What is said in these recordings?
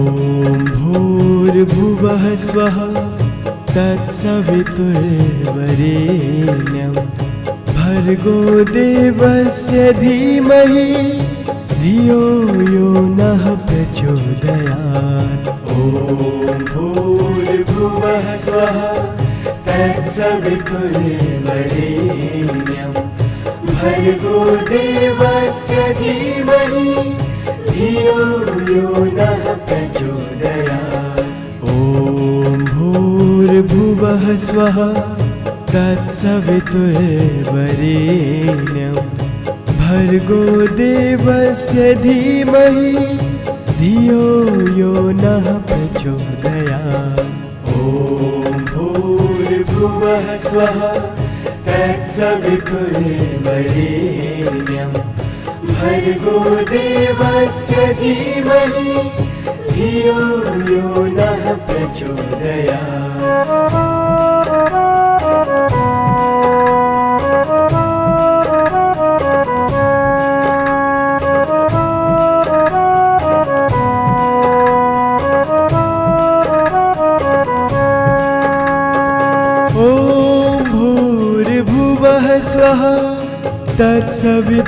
ॐ भूर्भुवः स्वः तत्सवितुर्वरेण्यं भर्गो देवस्य धीमहि धियो यो नः प्रचोदयात्। ॐ भूर्भुवः स्वः तत्सवितुर्वरेण्यं भर्गो देवस्य धीमहि धियो यो नः प्रचोदयात्। ॐ भूर्भुवः स्वः तत्सवितुर्वरेण्यं भर्गो देवस्य धीमहि धियो यो नः प्रचोदयात्। ॐ भूर्भुवः स्वः तत्सवितुर्वरेण्यं भर्गो देवस्य धीमहि धियो यो नः प्रचोदयात्। स्वः तत्सवितुर्वरेण्यं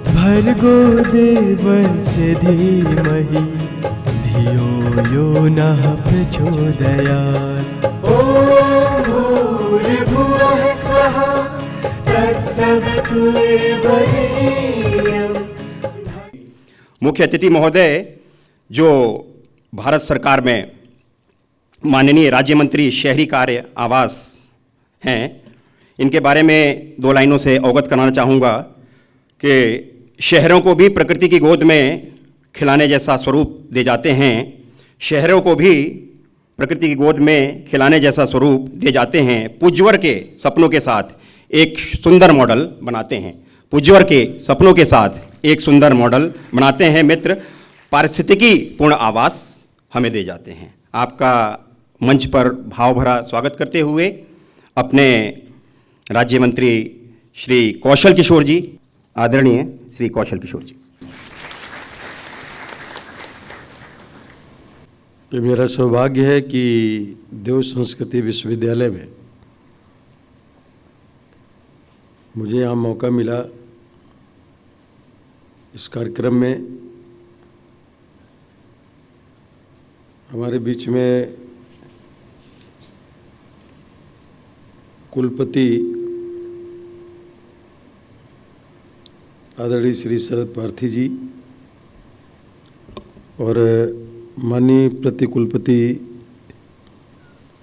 भर्गो देवस्य धीमहि धियो यो नः प्रचोदयात्। ॐ भूर्भुवः स्वः तत्सवितुर्वरेण्यं। मुख्य अतिथि महोदय जो भारत सरकार में माननीय राज्य मंत्री शहरी कार्य आवास हैं, इनके बारे में दो लाइनों से अवगत कराना चाहूँगा कि शहरों को भी प्रकृति की गोद में खिलाने जैसा स्वरूप दे जाते हैं। शहरों को भी प्रकृति की गोद में खिलाने जैसा स्वरूप दे जाते हैं। पुजवर के सपनों के साथ एक सुंदर मॉडल बनाते हैं। पुजवर के सपनों के साथ एक सुंदर मॉडल बनाते हैं। मित्र पारिस्थितिकी पूर्ण आवास हमें दे जाते हैं। आपका मंच पर भाव भरा स्वागत करते हुए अपने राज्य मंत्री श्री कौशल किशोर जी, आदरणीय श्री कौशल किशोर जी। ये मेरा सौभाग्य है कि देव संस्कृति विश्वविद्यालय में मुझे यहाँ मौका मिला इस कार्यक्रम में हमारे बीच में कुलपति आदरणीय श्री शरद पार्थी जी और माननीय प्रतिकुलपति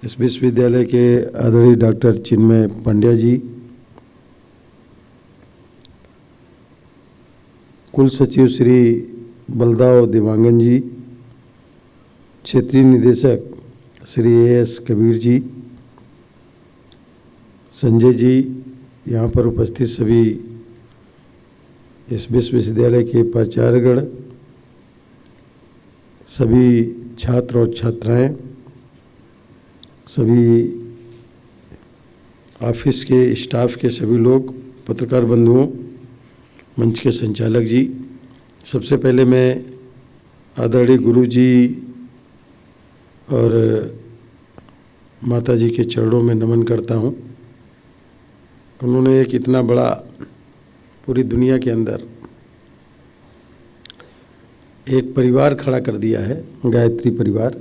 इस विश्वविद्यालय के आदरणीय डॉक्टर चिन्मय पांड्या जी, कुल सचिव श्री बलदाव देवांगन जी, क्षेत्रीय निदेशक श्री एस कबीर जी, संजय जी, यहाँ पर उपस्थित सभी इस विश्वविद्यालय के प्राचार्यगण, सभी छात्र और छात्राएं, सभी ऑफिस के स्टाफ के सभी लोग, पत्रकार बंधुओं, मंच के संचालक जी, सबसे पहले मैं आदरणीय गुरु जी और माता जी के चरणों में नमन करता हूँ। उन्होंने एक इतना बड़ा पूरी दुनिया के अंदर एक परिवार खड़ा कर दिया है, गायत्री परिवार,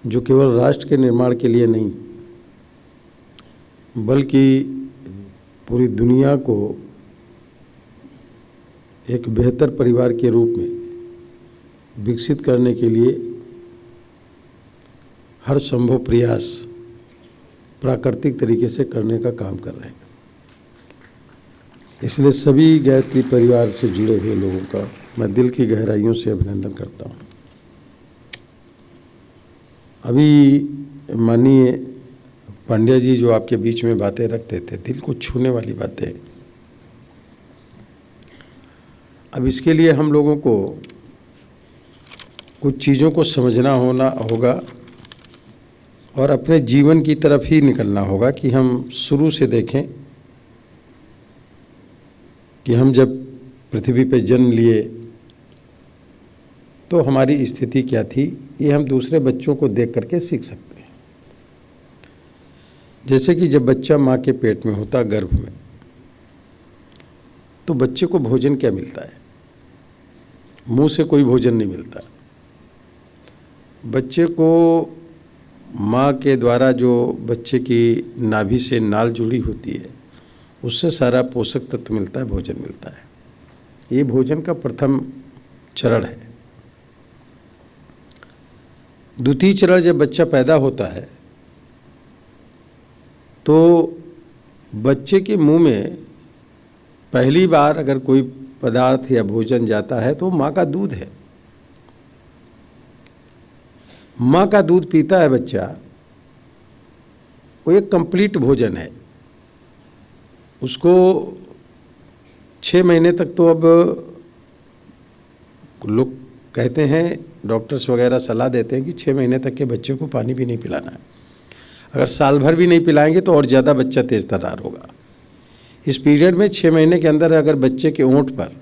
जो केवल राष्ट्र के निर्माण के लिए नहीं बल्कि पूरी दुनिया को एक बेहतर परिवार के रूप में विकसित करने के लिए हर संभव प्रयास प्राकृतिक तरीके से करने का काम कर रहे हैं। इसलिए सभी गायत्री परिवार से जुड़े हुए लोगों का मैं दिल की गहराइयों से अभिनंदन करता हूँ। अभी माननीय पांड्या जी जो आपके बीच में बातें रखते थे, दिल को छूने वाली बातें, अब इसके लिए हम लोगों को कुछ चीज़ों को समझना होगा और अपने जीवन की तरफ ही निकलना होगा कि हम शुरू से देखें कि हम जब पृथ्वी पे जन्म लिए तो हमारी स्थिति क्या थी, ये हम दूसरे बच्चों को देख करके सीख सकते हैं। जैसे कि जब बच्चा माँ के पेट में होता, गर्भ में, तो बच्चे को भोजन क्या मिलता है? मुंह से कोई भोजन नहीं मिलता। बच्चे को माँ के द्वारा जो बच्चे की नाभि से नाल जुड़ी होती है, उससे सारा पोषक तत्व मिलता है, भोजन मिलता है। ये भोजन का प्रथम चरण है। द्वितीय चरण, जब बच्चा पैदा होता है तो बच्चे के मुंह में पहली बार अगर कोई पदार्थ या भोजन जाता है तो माँ का दूध है। माँ का दूध पीता है बच्चा, वो एक कंप्लीट भोजन है। उसको 6 महीने तक तो अब लोग कहते हैं, डॉक्टर्स वगैरह सलाह देते हैं कि 6 महीने तक के बच्चे को पानी भी नहीं पिलाना है। अगर साल भर भी नहीं पिलाएंगे तो और ज़्यादा बच्चा तेज़ तर्रार होगा। इस पीरियड में 6 महीने के अंदर अगर बच्चे के ओंठ पर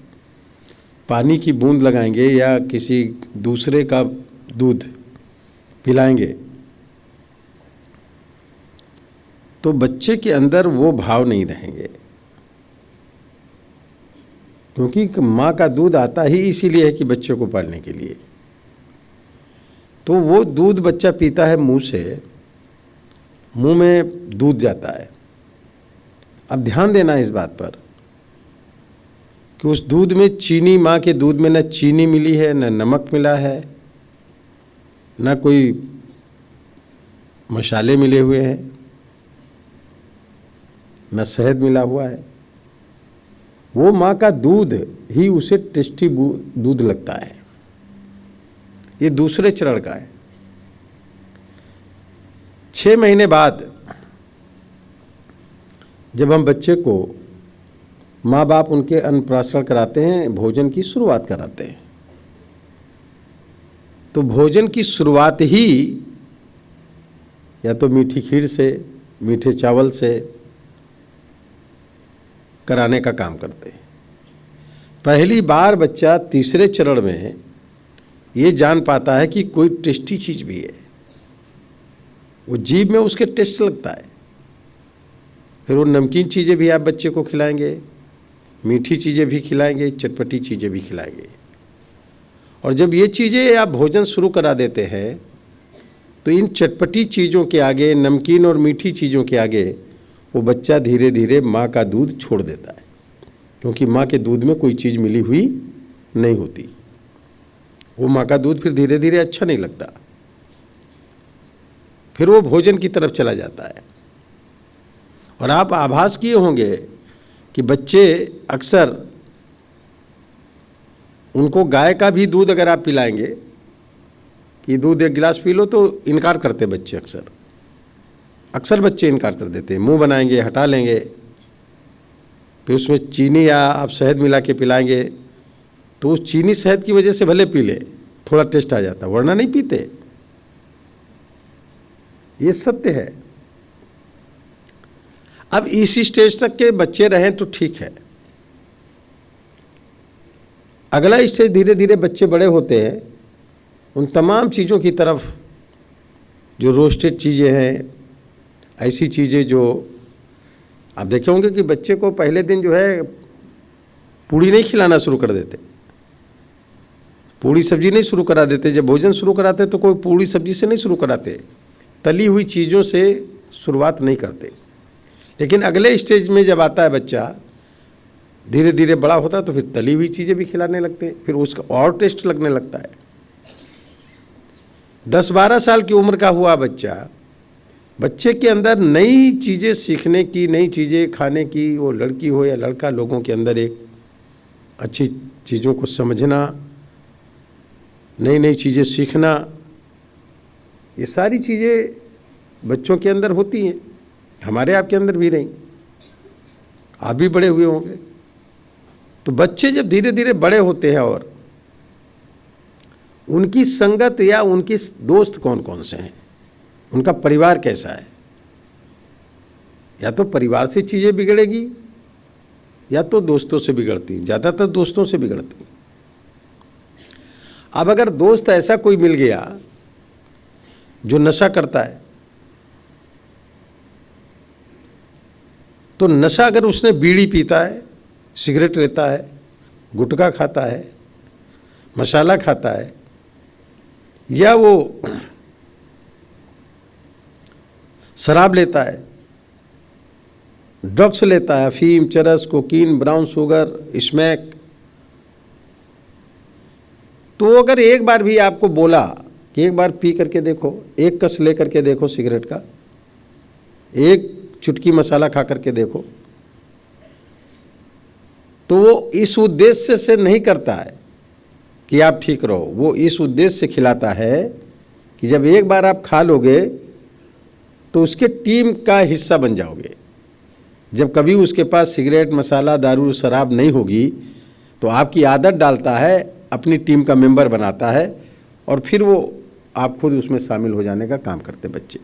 पानी की बूंद लगाएंगे या किसी दूसरे का दूध पिलाएंगे तो बच्चे के अंदर वो भाव नहीं रहेंगे, क्योंकि माँ का दूध आता ही इसीलिए है कि बच्चे को पालने के लिए। तो वो दूध बच्चा पीता है मुंह से, मुंह में दूध जाता है। अब ध्यान देना इस बात पर कि उस दूध में चीनी, माँ के दूध में न चीनी मिली है, न नमक मिला है, न कोई मसाले मिले हुए हैं, न शहद मिला हुआ है। वो माँ का दूध ही उसे टेस्टी दूध लगता है। ये दूसरे चरण का है। 6 महीने बाद जब हम बच्चे को, माँ बाप उनके अन्नप्राशन कराते हैं, भोजन की शुरुआत कराते हैं, तो भोजन की शुरुआत ही या तो मीठी खीर से, मीठे चावल से कराने का काम करते हैं। पहली बार बच्चा तीसरे चरण में ये जान पाता है कि कोई टेस्टी चीज़ भी है, वो जीभ में उसके टेस्ट लगता है। फिर वो नमकीन चीज़ें भी आप बच्चे को खिलाएंगे, मीठी चीज़ें भी खिलाएंगे, चटपटी चीज़ें भी खिलाएंगे। और जब ये चीज़ें आप भोजन शुरू करा देते हैं तो इन चटपटी चीज़ों के आगे, नमकीन और मीठी चीज़ों के आगे वो बच्चा धीरे धीरे माँ का दूध छोड़ देता है, क्योंकि माँ के दूध में कोई चीज़ मिली हुई नहीं होती। वो माँ का दूध फिर धीरे धीरे अच्छा नहीं लगता, फिर वो भोजन की तरफ चला जाता है। और आप आभास किए होंगे कि बच्चे अक्सर, उनको गाय का भी दूध अगर आप पिलाएंगे कि दूध 1 गिलास पी लो, तो इनकार करते बच्चे। अक्सर बच्चे इनकार कर देते हैं, मुंह बनाएंगे, हटा लेंगे। फिर उसमें चीनी या आप शहद मिला के पिलाएंगे तो उस चीनी शहद की वजह से भले पी ले, थोड़ा टेस्ट आ जाता, वरना नहीं पीते। ये सत्य है। अब इस स्टेज तक के बच्चे रहें तो ठीक है। अगला स्टेज, धीरे धीरे बच्चे बड़े होते हैं, उन तमाम चीज़ों की तरफ, जो रोस्टेड चीज़ें हैं, ऐसी चीज़ें जो आप देखे होंगे कि बच्चे को पहले दिन जो है पूड़ी नहीं खिलाना शुरू कर देते, पूड़ी सब्जी नहीं शुरू करा देते। जब भोजन शुरू कराते तो कोई पूड़ी सब्जी से नहीं शुरू कराते, तली हुई चीज़ों से शुरुआत नहीं करते। लेकिन अगले स्टेज में जब आता है बच्चा, धीरे धीरे बड़ा होता है, तो फिर तली हुई चीज़ें भी खिलाने लगते हैं, फिर उसका और टेस्ट लगने लगता है। 10-12 साल की उम्र का हुआ बच्चे के अंदर नई चीज़ें सीखने की, नई चीज़ें खाने की, वो लड़की हो या लड़का, लोगों के अंदर एक अच्छी चीज़ों को समझना, नई नई चीज़ें सीखना, ये सारी चीज़ें बच्चों के अंदर होती हैं। हमारे आपके अंदर भी रही, आप भी बड़े हुए होंगे। तो बच्चे जब धीरे धीरे बड़े होते हैं और उनकी संगत या उनके दोस्त कौन कौन से हैं, उनका परिवार कैसा है, या तो परिवार से चीज़ें बिगड़ेगी या तो दोस्तों से बिगड़ती, ज़्यादातर दोस्तों से बिगड़ती। अब अगर दोस्त ऐसा कोई मिल गया जो नशा करता है, तो नशा अगर उसने बीड़ी पीता है, सिगरेट लेता है, गुटखा खाता है, मसाला खाता है, या वो शराब लेता है, ड्रग्स लेता है, अफीम, चरस, कोकीन, ब्राउन शुगर, स्मैक, तो अगर एक बार भी आपको बोला कि एक बार पी करके देखो, एक कस ले करके देखो सिगरेट का, एक चुटकी मसाला खा करके देखो, तो वो इस उद्देश्य से नहीं करता है कि आप ठीक रहो, वो इस उद्देश्य से खिलाता है कि जब एक बार आप खा लोगे तो उसके टीम का हिस्सा बन जाओगे। जब कभी उसके पास सिगरेट, मसाला, दारू, शराब नहीं होगी तो आपकी आदत डालता है, अपनी टीम का मेंबर बनाता है, और फिर वो आप खुद उसमें शामिल हो जाने का काम करते बच्चे।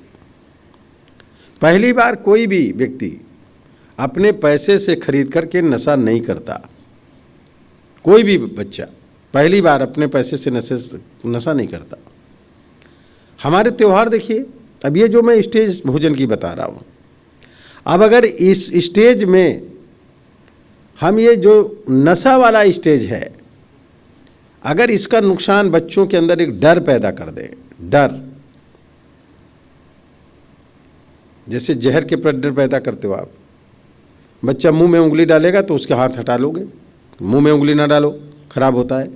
पहली बार कोई भी व्यक्ति अपने पैसे से खरीद करके नशा नहीं करता। कोई भी बच्चा पहली बार अपने पैसे से नशा नहीं करता। हमारे त्यौहार देखिए, अब ये जो मैं स्टेज भोजन की बता रहा हूँ, अब अगर इस स्टेज में हम ये जो नशा वाला स्टेज है, अगर इसका नुकसान बच्चों के अंदर एक डर पैदा कर दे, डर, जैसे जहर के प्रति डर पैदा करते हो आप, बच्चा मुंह में उंगली डालेगा तो उसके हाथ हटा लोगे, मुंह में उंगली ना डालो, खराब होता है।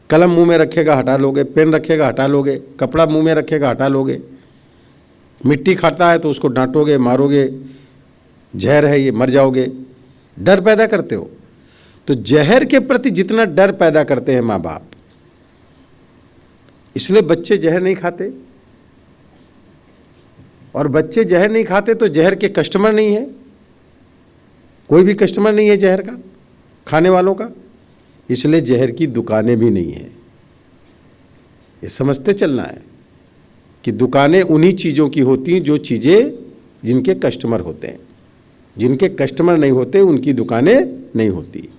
कलम मुंह में रखेगा हटा लोगे, पेन रखेगा हटा लोगे, कपड़ा मुंह में रखेगा हटा लोगे, मिट्टी खाता है तो उसको डांटोगे, मारोगे, जहर है ये, मर जाओगे, डर पैदा करते हो। तो जहर के प्रति जितना डर पैदा करते हैं माँ बाप, इसलिए बच्चे जहर नहीं खाते, और बच्चे जहर नहीं खाते तो जहर के कस्टमर नहीं है, कोई भी कस्टमर नहीं है जहर का, खाने वालों का, इसलिए जहर की दुकानें भी नहीं है। ये समझते चलना है कि दुकानें उन्हीं चीज़ों की होती हैं जो चीज़ें जिनके कस्टमर होते हैं, जिनके कस्टमर नहीं होते उनकी दुकानें नहीं होती।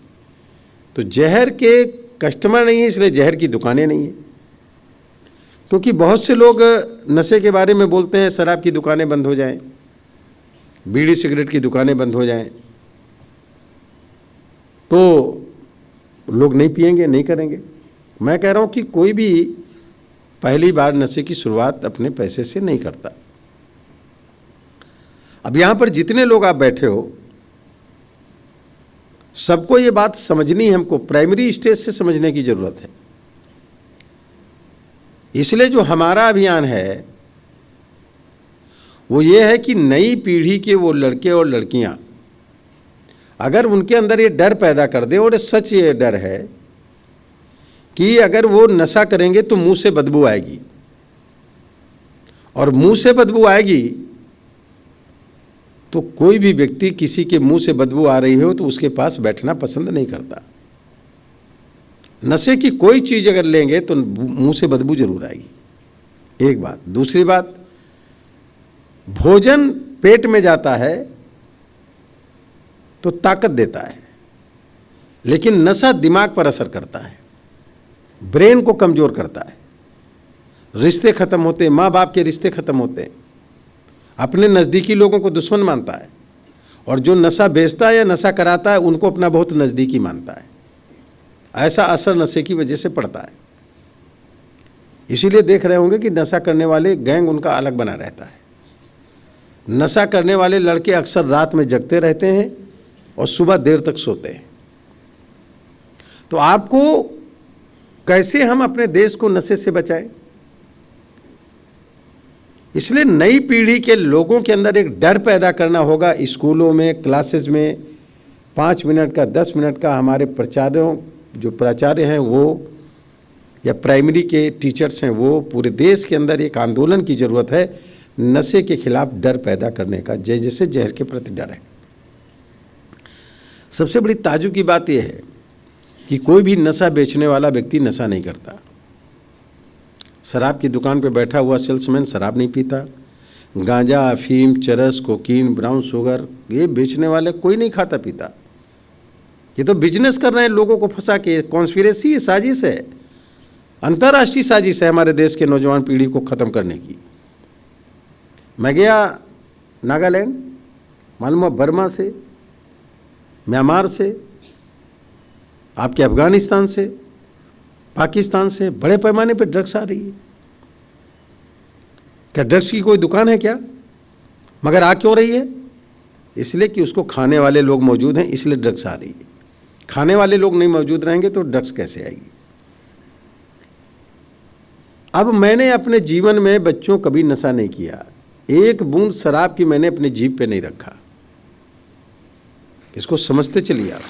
तो जहर के कस्टमर नहीं है इसलिए जहर की दुकानें नहीं है। क्योंकि बहुत से लोग नशे के बारे में बोलते हैं, शराब की दुकानें बंद हो जाएं, बीड़ी सिगरेट की दुकानें बंद हो जाएं, तो लोग नहीं पिएंगे, नहीं करेंगे। मैं कह रहा हूँ कि कोई भी पहली बार नशे की शुरुआत अपने पैसे से नहीं करता। अब यहाँ पर जितने लोग आप बैठे हो, सबको ये बात समझनी है, हमको प्राइमरी स्टेज से समझने की ज़रूरत है। इसलिए जो हमारा अभियान है वो ये है कि नई पीढ़ी के वो लड़के और लड़कियां अगर उनके अंदर ये डर पैदा कर दे, और सच ये डर है कि अगर वो नशा करेंगे तो मुंह से बदबू आएगी, और मुंह से बदबू आएगी तो कोई भी व्यक्ति किसी के मुंह से बदबू आ रही हो तो उसके पास बैठना पसंद नहीं करता। नशे की कोई चीज़ अगर लेंगे तो मुंह से बदबू जरूर आएगी, एक बात। दूसरी बात, भोजन पेट में जाता है तो ताकत देता है, लेकिन नशा दिमाग पर असर करता है, ब्रेन को कमज़ोर करता है, रिश्ते ख़त्म होते हैं, माँ बाप के रिश्ते ख़त्म होते हैं, अपने नज़दीकी लोगों को दुश्मन मानता है, और जो नशा बेचता है या नशा कराता है उनको अपना बहुत नज़दीकी मानता है। ऐसा असर नशे की वजह से पड़ता है। इसीलिए देख रहे होंगे कि नशा करने वाले गैंग उनका अलग बना रहता है। नशा करने वाले लड़के अक्सर रात में जगते रहते हैं और सुबह देर तक सोते हैं। तो आपको कैसे हम अपने देश को नशे से बचाएं? इसलिए नई पीढ़ी के लोगों के अंदर एक डर पैदा करना होगा। स्कूलों में, क्लासेज में 5 मिनट का, 10 मिनट का हमारे जो प्राचार्य हैं वो, या प्राइमरी के टीचर्स हैं वो, पूरे देश के अंदर एक आंदोलन की ज़रूरत है नशे के खिलाफ डर पैदा करने का, जैसे जहर के प्रति डर है। सबसे बड़ी ताज्जुब की बात यह है कि कोई भी नशा बेचने वाला व्यक्ति नशा नहीं करता। शराब की दुकान पे बैठा हुआ सेल्समैन शराब नहीं पीता। गांजा, अफीम, चरस, कोकीन, ब्राउन शुगर ये बेचने वाले कोई नहीं खाता पीता। ये तो बिजनेस कर रहे हैं लोगों को फंसा के, कॉन्स्पिरेसी, साजिश है। अंतर्राष्ट्रीय साजिश है हमारे देश के नौजवान पीढ़ी को ख़त्म करने की। मैं गया नागालैंड, मालूम है बर्मा से, म्यांमार से, आपके अफगानिस्तान से, पाकिस्तान से बड़े पैमाने पर ड्रग्स आ रही है। क्या ड्रग्स की कोई दुकान है क्या? मगर आ क्यों रही है? इसलिए कि उसको खाने वाले लोग मौजूद हैं, इसलिए ड्रग्स आ रही है। खाने वाले लोग नहीं मौजूद रहेंगे तो ड्रग्स कैसे आएगी? अब मैंने अपने जीवन में बच्चों कभी नशा नहीं किया, एक बूंद शराब की मैंने अपनी जीभ पे नहीं रखा। इसको समझते चलिए आप।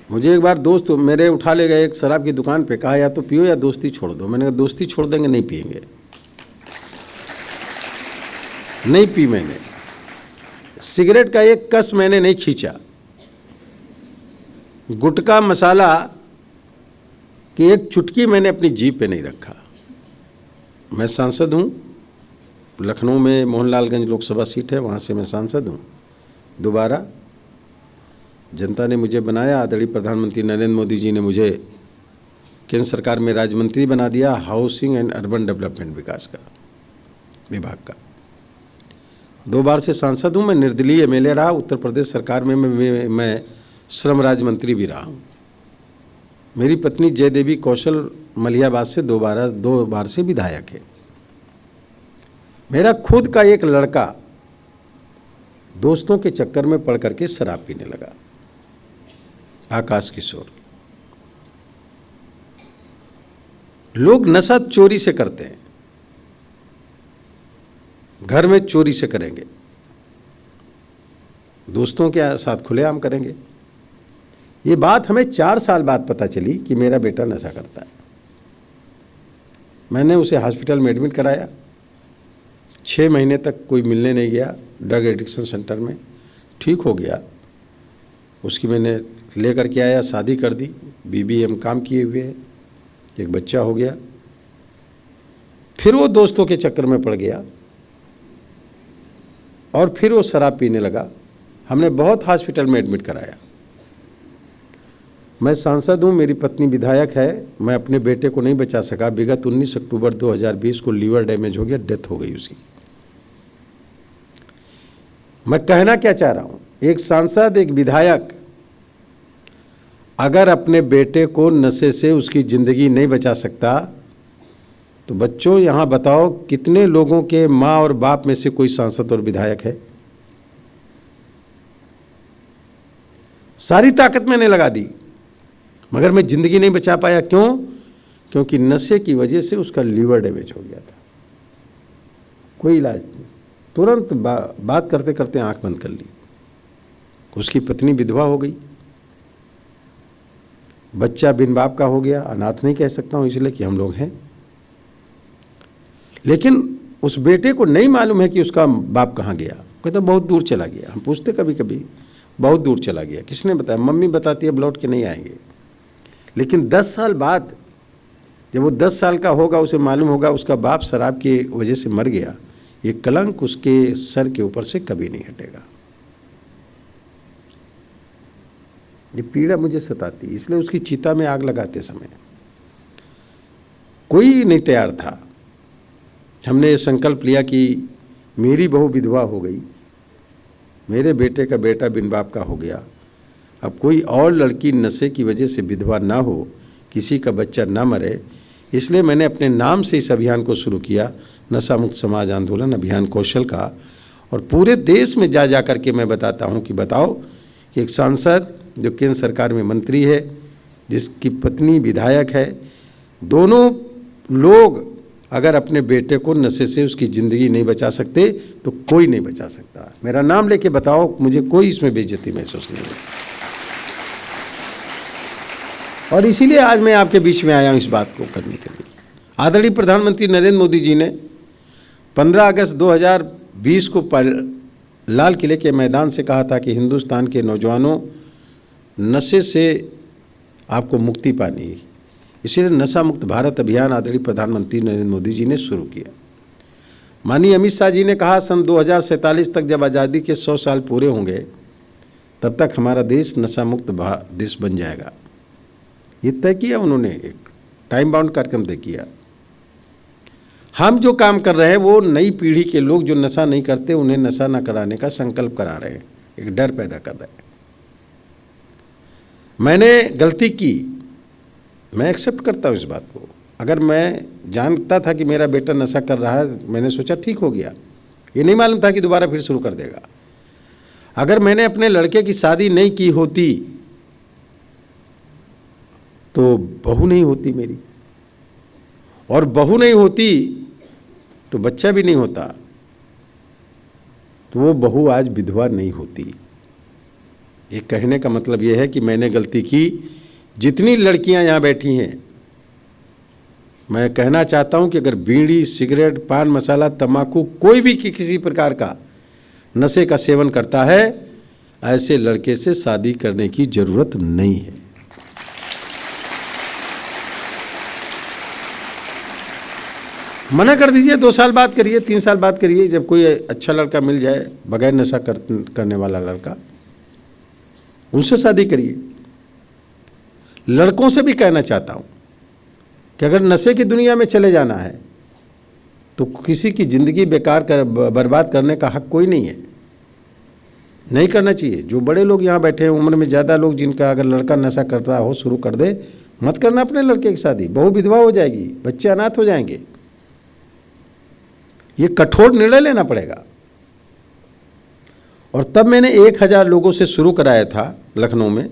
मुझे एक बार दोस्त मेरे उठा ले गए एक शराब की दुकान पे, कहा या तो पियो या दोस्ती छोड़ दो। मैंने कहा दोस्ती छोड़ देंगे, नहीं पिएंगे। नहीं पी मैंने। सिगरेट का एक कस मैंने नहीं खींचा। गुटखा मसाला की एक चुटकी मैंने अपनी जीभ पे नहीं रखा। मैं सांसद हूँ, लखनऊ में मोहनलालगंज लोकसभा सीट है, वहाँ से मैं सांसद हूँ दोबारा। जनता ने मुझे बनाया, आदरणीय प्रधानमंत्री नरेंद्र मोदी जी ने मुझे केंद्र सरकार में राज्य मंत्री बना दिया, हाउसिंग एंड अर्बन डेवलपमेंट विकास का विभाग का। 2 बार से सांसद हूँ। मैं निर्दलीय एमएलए रहा, उत्तर प्रदेश सरकार में मैं श्रम राज्य मंत्री भी रहा हूँ। मेरी पत्नी जयदेवी कौशल मलियाबाद से 2 बार से विधायक है। मेरा खुद का एक लड़का दोस्तों के चक्कर में पड़ करके शराब पीने लगा, आकाश किशोर। लोग नशा चोरी से करते हैं, घर में चोरी से करेंगे, दोस्तों के साथ खुलेआम करेंगे। ये बात हमें 4 साल बाद पता चली कि मेरा बेटा नशा करता है। मैंने उसे हॉस्पिटल में एडमिट कराया। 6 महीने तक कोई मिलने नहीं गया ड्रग एडिक्शन सेंटर में। ठीक हो गया, उसकी मैंने लेकर के आया, शादी कर दी, बीबीएम काम किए हुए है, एक बच्चा हो गया। फिर वो दोस्तों के चक्कर में पड़ गया और फिर वो शराब पीने लगा। हमने बहुत हॉस्पिटल में एडमिट कराया। मैं सांसद हूँ, मेरी पत्नी विधायक है। मैं अपने बेटे को नहीं बचा सका। विगत 19 अक्टूबर 2020 को लीवर डैमेज हो गया, डेथ हो गई उसकी। मैं कहना क्या चाह रहा हूँ, एक सांसद, एक विधायक अगर अपने बेटे को नशे से उसकी ज़िंदगी नहीं बचा सकता तो बच्चों यहाँ बताओ कितने लोगों के माँ और बाप में से कोई सांसद और विधायक है? सारी ताकत मैंने लगा दी मगर मैं ज़िंदगी नहीं बचा पाया। क्यों? क्योंकि नशे की वजह से उसका लीवर डैमेज हो गया था। कोई इलाज नहीं, तुरंत बात करते करते आंख बंद कर ली। उसकी पत्नी विधवा हो गई, बच्चा बिन बाप का हो गया। अनाथ नहीं कह सकता हूँ इसलिए कि हम लोग हैं। लेकिन उस बेटे को नहीं मालूम है कि उसका बाप कहाँ गया। कहता बहुत दूर चला गया। हम पूछते कभी कभी, बहुत दूर चला गया, किसने बताया? मम्मी बताती है, अब लौट के नहीं आएंगे। लेकिन 10 साल बाद जब वो 10 साल का होगा, उसे मालूम होगा उसका बाप शराब की वजह से मर गया। ये कलंक उसके सर के ऊपर से कभी नहीं हटेगा। ये पीड़ा मुझे सताती, इसलिए उसकी चिता में आग लगाते समय कोई नहीं तैयार था। हमने ये संकल्प लिया कि मेरी बहू विधवा हो गई, मेरे बेटे का बेटा बिन बाप का हो गया, अब कोई और लड़की नशे की वजह से विधवा ना हो, किसी का बच्चा ना मरे। इसलिए मैंने अपने नाम से इस अभियान को शुरू किया, नशा मुक्त समाज आंदोलन अभियान कौशल का। और पूरे देश में जा कर के मैं बताता हूँ कि बताओ कि एक सांसद जो केंद्र सरकार में मंत्री है, जिसकी पत्नी विधायक है, दोनों लोग अगर अपने बेटे को नशे से उसकी ज़िंदगी नहीं बचा सकते तो कोई नहीं बचा सकता। मेरा नाम लेके बताओ, मुझे कोई इसमें बेइज्जती महसूस नहीं है। और इसीलिए आज मैं आपके बीच में आया हूँ इस बात को करने के लिए। आदरणीय प्रधानमंत्री नरेंद्र मोदी जी ने 15 अगस्त 2020 को लाल किले के मैदान से कहा था कि हिंदुस्तान के नौजवानों, नशे से आपको मुक्ति पानी है। इसलिए नशा मुक्त भारत अभियान आदरणीय प्रधानमंत्री नरेंद्र मोदी जी ने शुरू किया। माननीय अमित शाह जी ने कहा सन 2047 तक जब आज़ादी के 100 साल पूरे होंगे तब तक हमारा देश नशा मुक्त देश बन जाएगा। ये तय किया उन्होंने, एक टाइम बाउंड कार्यक्रम तय किया। हम जो काम कर रहे हैं वो नई पीढ़ी के लोग जो नशा नहीं करते उन्हें नशा ना कराने का संकल्प करा रहे हैं, एक डर पैदा कर रहे हैं। मैंने गलती की, मैं एक्सेप्ट करता हूँ इस बात को। अगर मैं जानता था कि मेरा बेटा नशा कर रहा है, मैंने सोचा ठीक हो गया, ये नहीं मालूम था कि दोबारा फिर शुरू कर देगा। अगर मैंने अपने लड़के की शादी नहीं की होती तो बहू नहीं होती मेरी, और बहू नहीं होती तो बच्चा भी नहीं होता, तो वो बहू आज विधवा नहीं होती। ये कहने का मतलब ये है कि मैंने गलती की। जितनी लड़कियां यहाँ बैठी हैं, मैं कहना चाहता हूं कि अगर बीड़ी, सिगरेट, पान मसाला, तंबाकू, कोई भी किसी प्रकार का नशे का सेवन करता है, ऐसे लड़के से शादी करने की जरूरत नहीं है। मना कर दीजिए, 2 साल बाद करिए, 3 साल बाद करिए, जब कोई अच्छा लड़का मिल जाए बगैर नशा करने वाला लड़का, उनसे शादी करिए। लड़कों से भी कहना चाहता हूं कि अगर नशे की दुनिया में चले जाना है तो किसी की ज़िंदगी बर्बाद करने का हक कोई नहीं है, नहीं करना चाहिए। जो बड़े लोग यहाँ बैठे हैं, उम्र में ज़्यादा लोग, जिनका अगर लड़का नशा करता हो शुरू कर दे, मत करना अपने लड़के की शादी, बहू विधवा हो जाएगी, बच्चे अनाथ हो जाएंगे। ये कठोर निर्णय लेना पड़ेगा। और तब मैंने 1000 लोगों से शुरू कराया था लखनऊ में।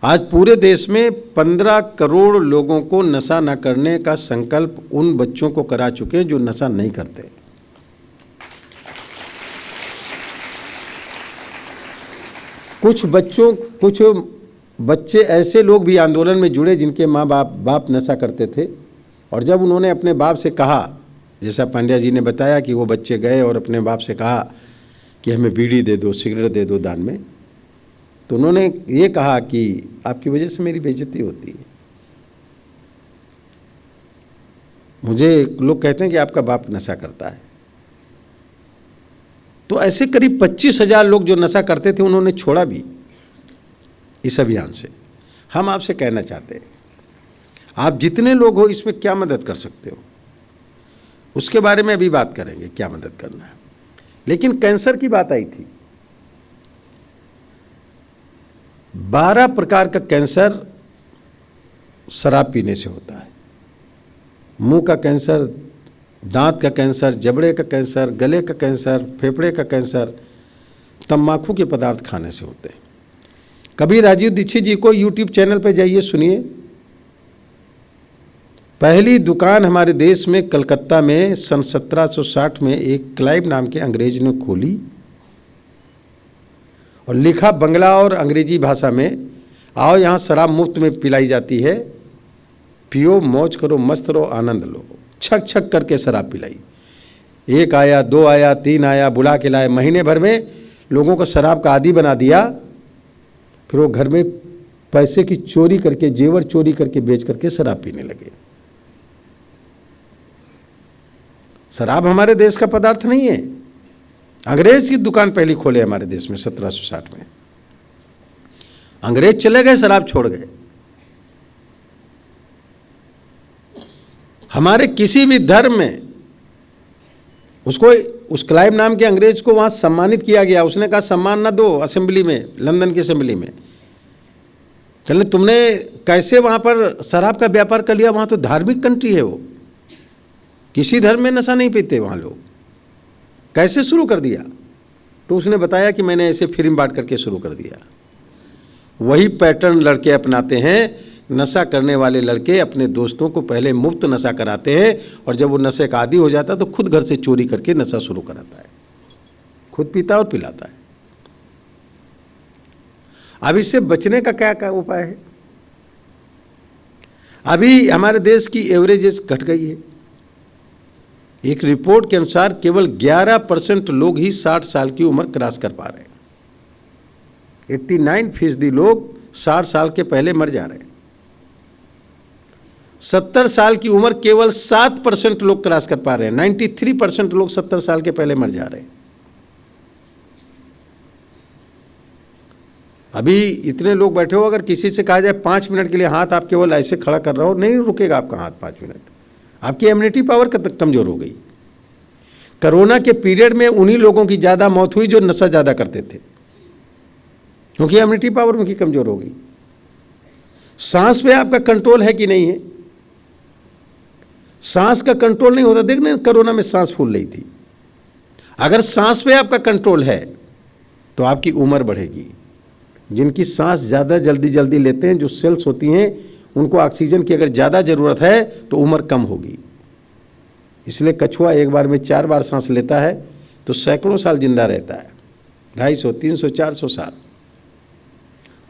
आज पूरे देश में 15 करोड़ लोगों को नशा न करने का संकल्प उन बच्चों को करा चुके हैं जो नशा नहीं करते। कुछ बच्चे ऐसे लोग भी आंदोलन में जुड़े जिनके माँ बाप नशा करते थे, और जब उन्होंने अपने बाप से कहा, जैसा पांड्या जी ने बताया कि वो बच्चे गए और अपने बाप से कहा कि हमें बीड़ी दे दो, सिगरेट दे दो दान में, तो उन्होंने ये कहा कि आपकी वजह से मेरी बेइज्जती होती है। मुझे लोग कहते हैं कि आपका बाप नशा करता है। तो ऐसे करीब 25,000 लोग जो नशा करते थे उन्होंने छोड़ा भी इस अभियान से। हम आपसे कहना चाहते हैं, आप जितने लोग हो इसमें क्या मदद कर सकते हो उसके बारे में अभी बात करेंगे, क्या मदद करना है। लेकिन कैंसर की बात आई थी। 12 प्रकार का कैंसर शराब पीने से होता है। मुंह का कैंसर, दांत का कैंसर, जबड़े का कैंसर, गले का कैंसर, फेफड़े का कैंसर तंबाकू के पदार्थ खाने से होते हैं। कभी राजीव दीक्षित जी को यूट्यूब चैनल पर जाइए, सुनिए। पहली दुकान हमारे देश में कलकत्ता में सन 1760 में एक क्लाइव नाम के अंग्रेज ने खोली और लिखा बंगला और अंग्रेजी भाषा में, आओ यहाँ शराब मुफ्त में पिलाई जाती है, पियो, मौज करो, मस्त रहो, आनंद लो। छक छक करके शराब पिलाई। 1 आया, 2 आया, 3 आया, बुला के लाए। महीने भर में लोगों को शराब का आदी बना दिया। फिर वो घर में पैसे की चोरी करके, जेवर चोरी करके बेच करके शराब पीने लगे। शराब हमारे देश का पदार्थ नहीं है। अंग्रेज की दुकान पहली खोले हमारे देश में 1760 में। अंग्रेज चले गए, शराब छोड़ गए। हमारे किसी भी धर्म में उसको, उस क्लाइव नाम के अंग्रेज को वहां सम्मानित किया गया। उसने कहा सम्मान ना दो असेंबली में, लंदन की असेंबली में। कहने तुमने कैसे वहां पर शराब का व्यापार कर लिया? वहां तो धार्मिक कंट्री है, वो किसी धर्म में नशा नहीं पीते वहां लोग, कैसे शुरू कर दिया? तो उसने बताया कि मैंने ऐसे फिल्म बांट करके शुरू कर दिया। वही पैटर्न लड़के अपनाते हैं। नशा करने वाले लड़के अपने दोस्तों को पहले मुफ्त नशा कराते हैं, और जब वो नशे का आदी हो जाता है तो खुद घर से चोरी करके नशा शुरू कराता है, खुद पीता और पिलाता है। अब इससे बचने का क्या उपाय है? अभी हमारे देश की एवरेज एज घट गई है। एक रिपोर्ट के अनुसार केवल 11% लोग ही 60 साल की उम्र क्रॉस कर पा रहे हैं। 89% लोग 60 साल के पहले मर जा रहे हैं। 70 साल की उम्र केवल 7% लोग क्रॉस कर पा रहे हैं। 93% लोग 70 साल के पहले मर जा रहे हैं। अभी इतने लोग बैठे हो, अगर किसी से कहा जाए 5 मिनट के लिए हाथ आप केवल ऐसे खड़ा कर रहे हो, नहीं रुकेगा आपका हाथ 5 मिनट। आपकी इम्यूनिटी पावर कमज़ोर हो गई। कोरोना के पीरियड में उन्हीं लोगों की ज़्यादा मौत हुई जो नशा ज़्यादा करते थे, क्योंकि इम्यूनिटी पावर उनकी कमज़ोर हो गई। सांस पे आपका कंट्रोल है कि नहीं है? सांस का कंट्रोल नहीं होता। देखना कोरोना में सांस फूल रही थी। अगर सांस पे आपका कंट्रोल है तो आपकी उम्र बढ़ेगी। जिनकी सांस ज़्यादा जल्दी लेते हैं, जो सेल्स होती हैं, उनको ऑक्सीजन की अगर ज़्यादा ज़रूरत है तो उम्र कम होगी। इसलिए कछुआ एक बार में 4 बार सांस लेता है तो सैकड़ों साल जिंदा रहता है, 250, 300, 400 साल।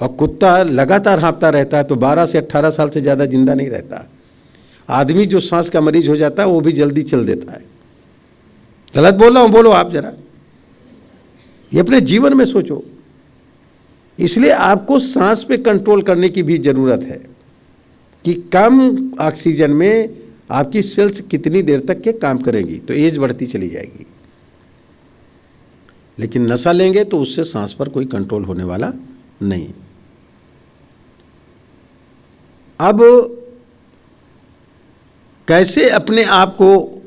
और कुत्ता लगातार हाँफता रहता है तो 12 से 18 साल से ज़्यादा जिंदा नहीं रहता। आदमी जो सांस का मरीज हो जाता है वो भी जल्दी चल देता है। गलत बोल रहा हूँ? बोलो आप जरा, ये अपने जीवन में सोचो। इसलिए आपको सांस पे कंट्रोल करने की भी ज़रूरत है कि कम ऑक्सीजन में आपकी सेल्स कितनी देर तक के काम करेंगी, तो एज बढ़ती चली जाएगी। लेकिन नशा लेंगे तो उससे सांस पर कोई कंट्रोल होने वाला नहीं। अब कैसे अपने आप को,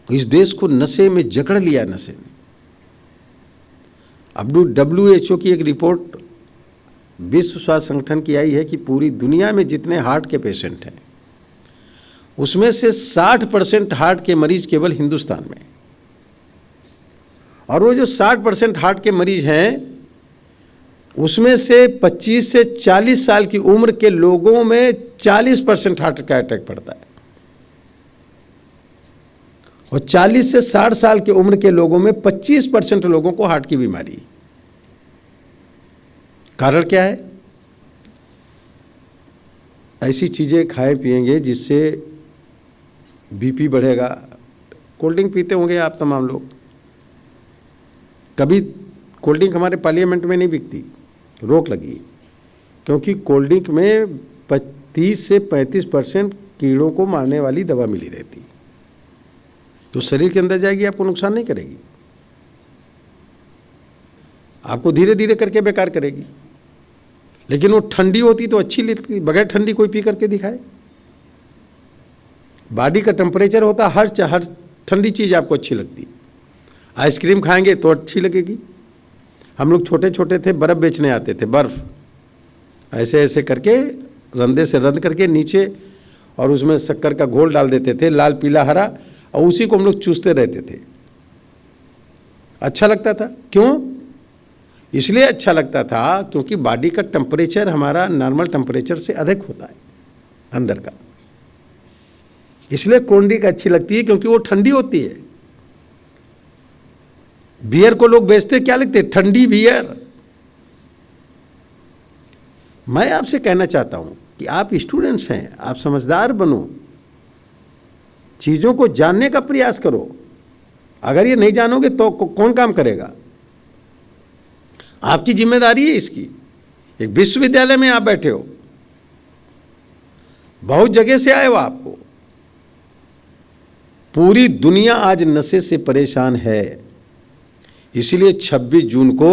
इस देश को नशे में जकड़ लिया, नशे में। अब WHO की एक रिपोर्ट विश्व स्वास्थ्य संगठन की आई है कि पूरी दुनिया में जितने हार्ट के पेशेंट हैं उसमें से 60% हार्ट के मरीज केवल हिंदुस्तान में। और वो जो 60% हार्ट के मरीज हैं उसमें से 25 से 40 साल की उम्र के लोगों में 40% हार्ट का अटैक पड़ता है, और 40 से 60 साल की उम्र के लोगों में 25% लोगों को हार्ट की बीमारी। कारण क्या है? ऐसी चीज़ें खाए पिएंगे जिससे बीपी बढ़ेगा। कोल्ड ड्रिंक पीते होंगे आप तमाम लोग। कभी कोल्ड ड्रिंक हमारे पार्लियामेंट में नहीं बिकती, रोक लगी, क्योंकि कोल्ड ड्रिंक में 30 से 35% कीड़ों को मारने वाली दवा मिली रहती, तो शरीर के अंदर जाएगी, आपको नुकसान नहीं करेगी, आपको धीरे धीरे करके बेकार करेगी। लेकिन वो ठंडी होती तो अच्छी लगती। बगैर ठंडी कोई पी करके दिखाए? बॉडी का टेम्परेचर होता, हर ठंडी चीज़ आपको अच्छी लगती। आइसक्रीम खाएंगे तो अच्छी लगेगी। हम लोग छोटे छोटे थे, बर्फ़ बेचने आते थे, बर्फ़ ऐसे ऐसे करके रंदे से रंद करके नीचे, और उसमें शक्कर का घोल डाल देते थे, लाल पीला हरा, और उसी को हम लोग चूसते रहते थे। अच्छा लगता था। क्यों? इसलिए अच्छा लगता था क्योंकि बॉडी का टेम्परेचर हमारा नॉर्मल टेम्परेचर से अधिक होता है अंदर का। इसलिए कोल्ड ड्रिंक अच्छी लगती है क्योंकि वो ठंडी होती है। बियर को लोग बेचते क्या लिखते? ठंडी बियर। मैं आपसे कहना चाहता हूं कि आप स्टूडेंट्स हैं, आप समझदार बनो, चीज़ों को जानने का प्रयास करो। अगर ये नहीं जानोगे तो कौन काम करेगा? आपकी जिम्मेदारी है इसकी। एक विश्वविद्यालय में आप बैठे हो, बहुत जगह से आए हो, आपको पूरी दुनिया आज नशे से परेशान है। इसलिए 26 जून को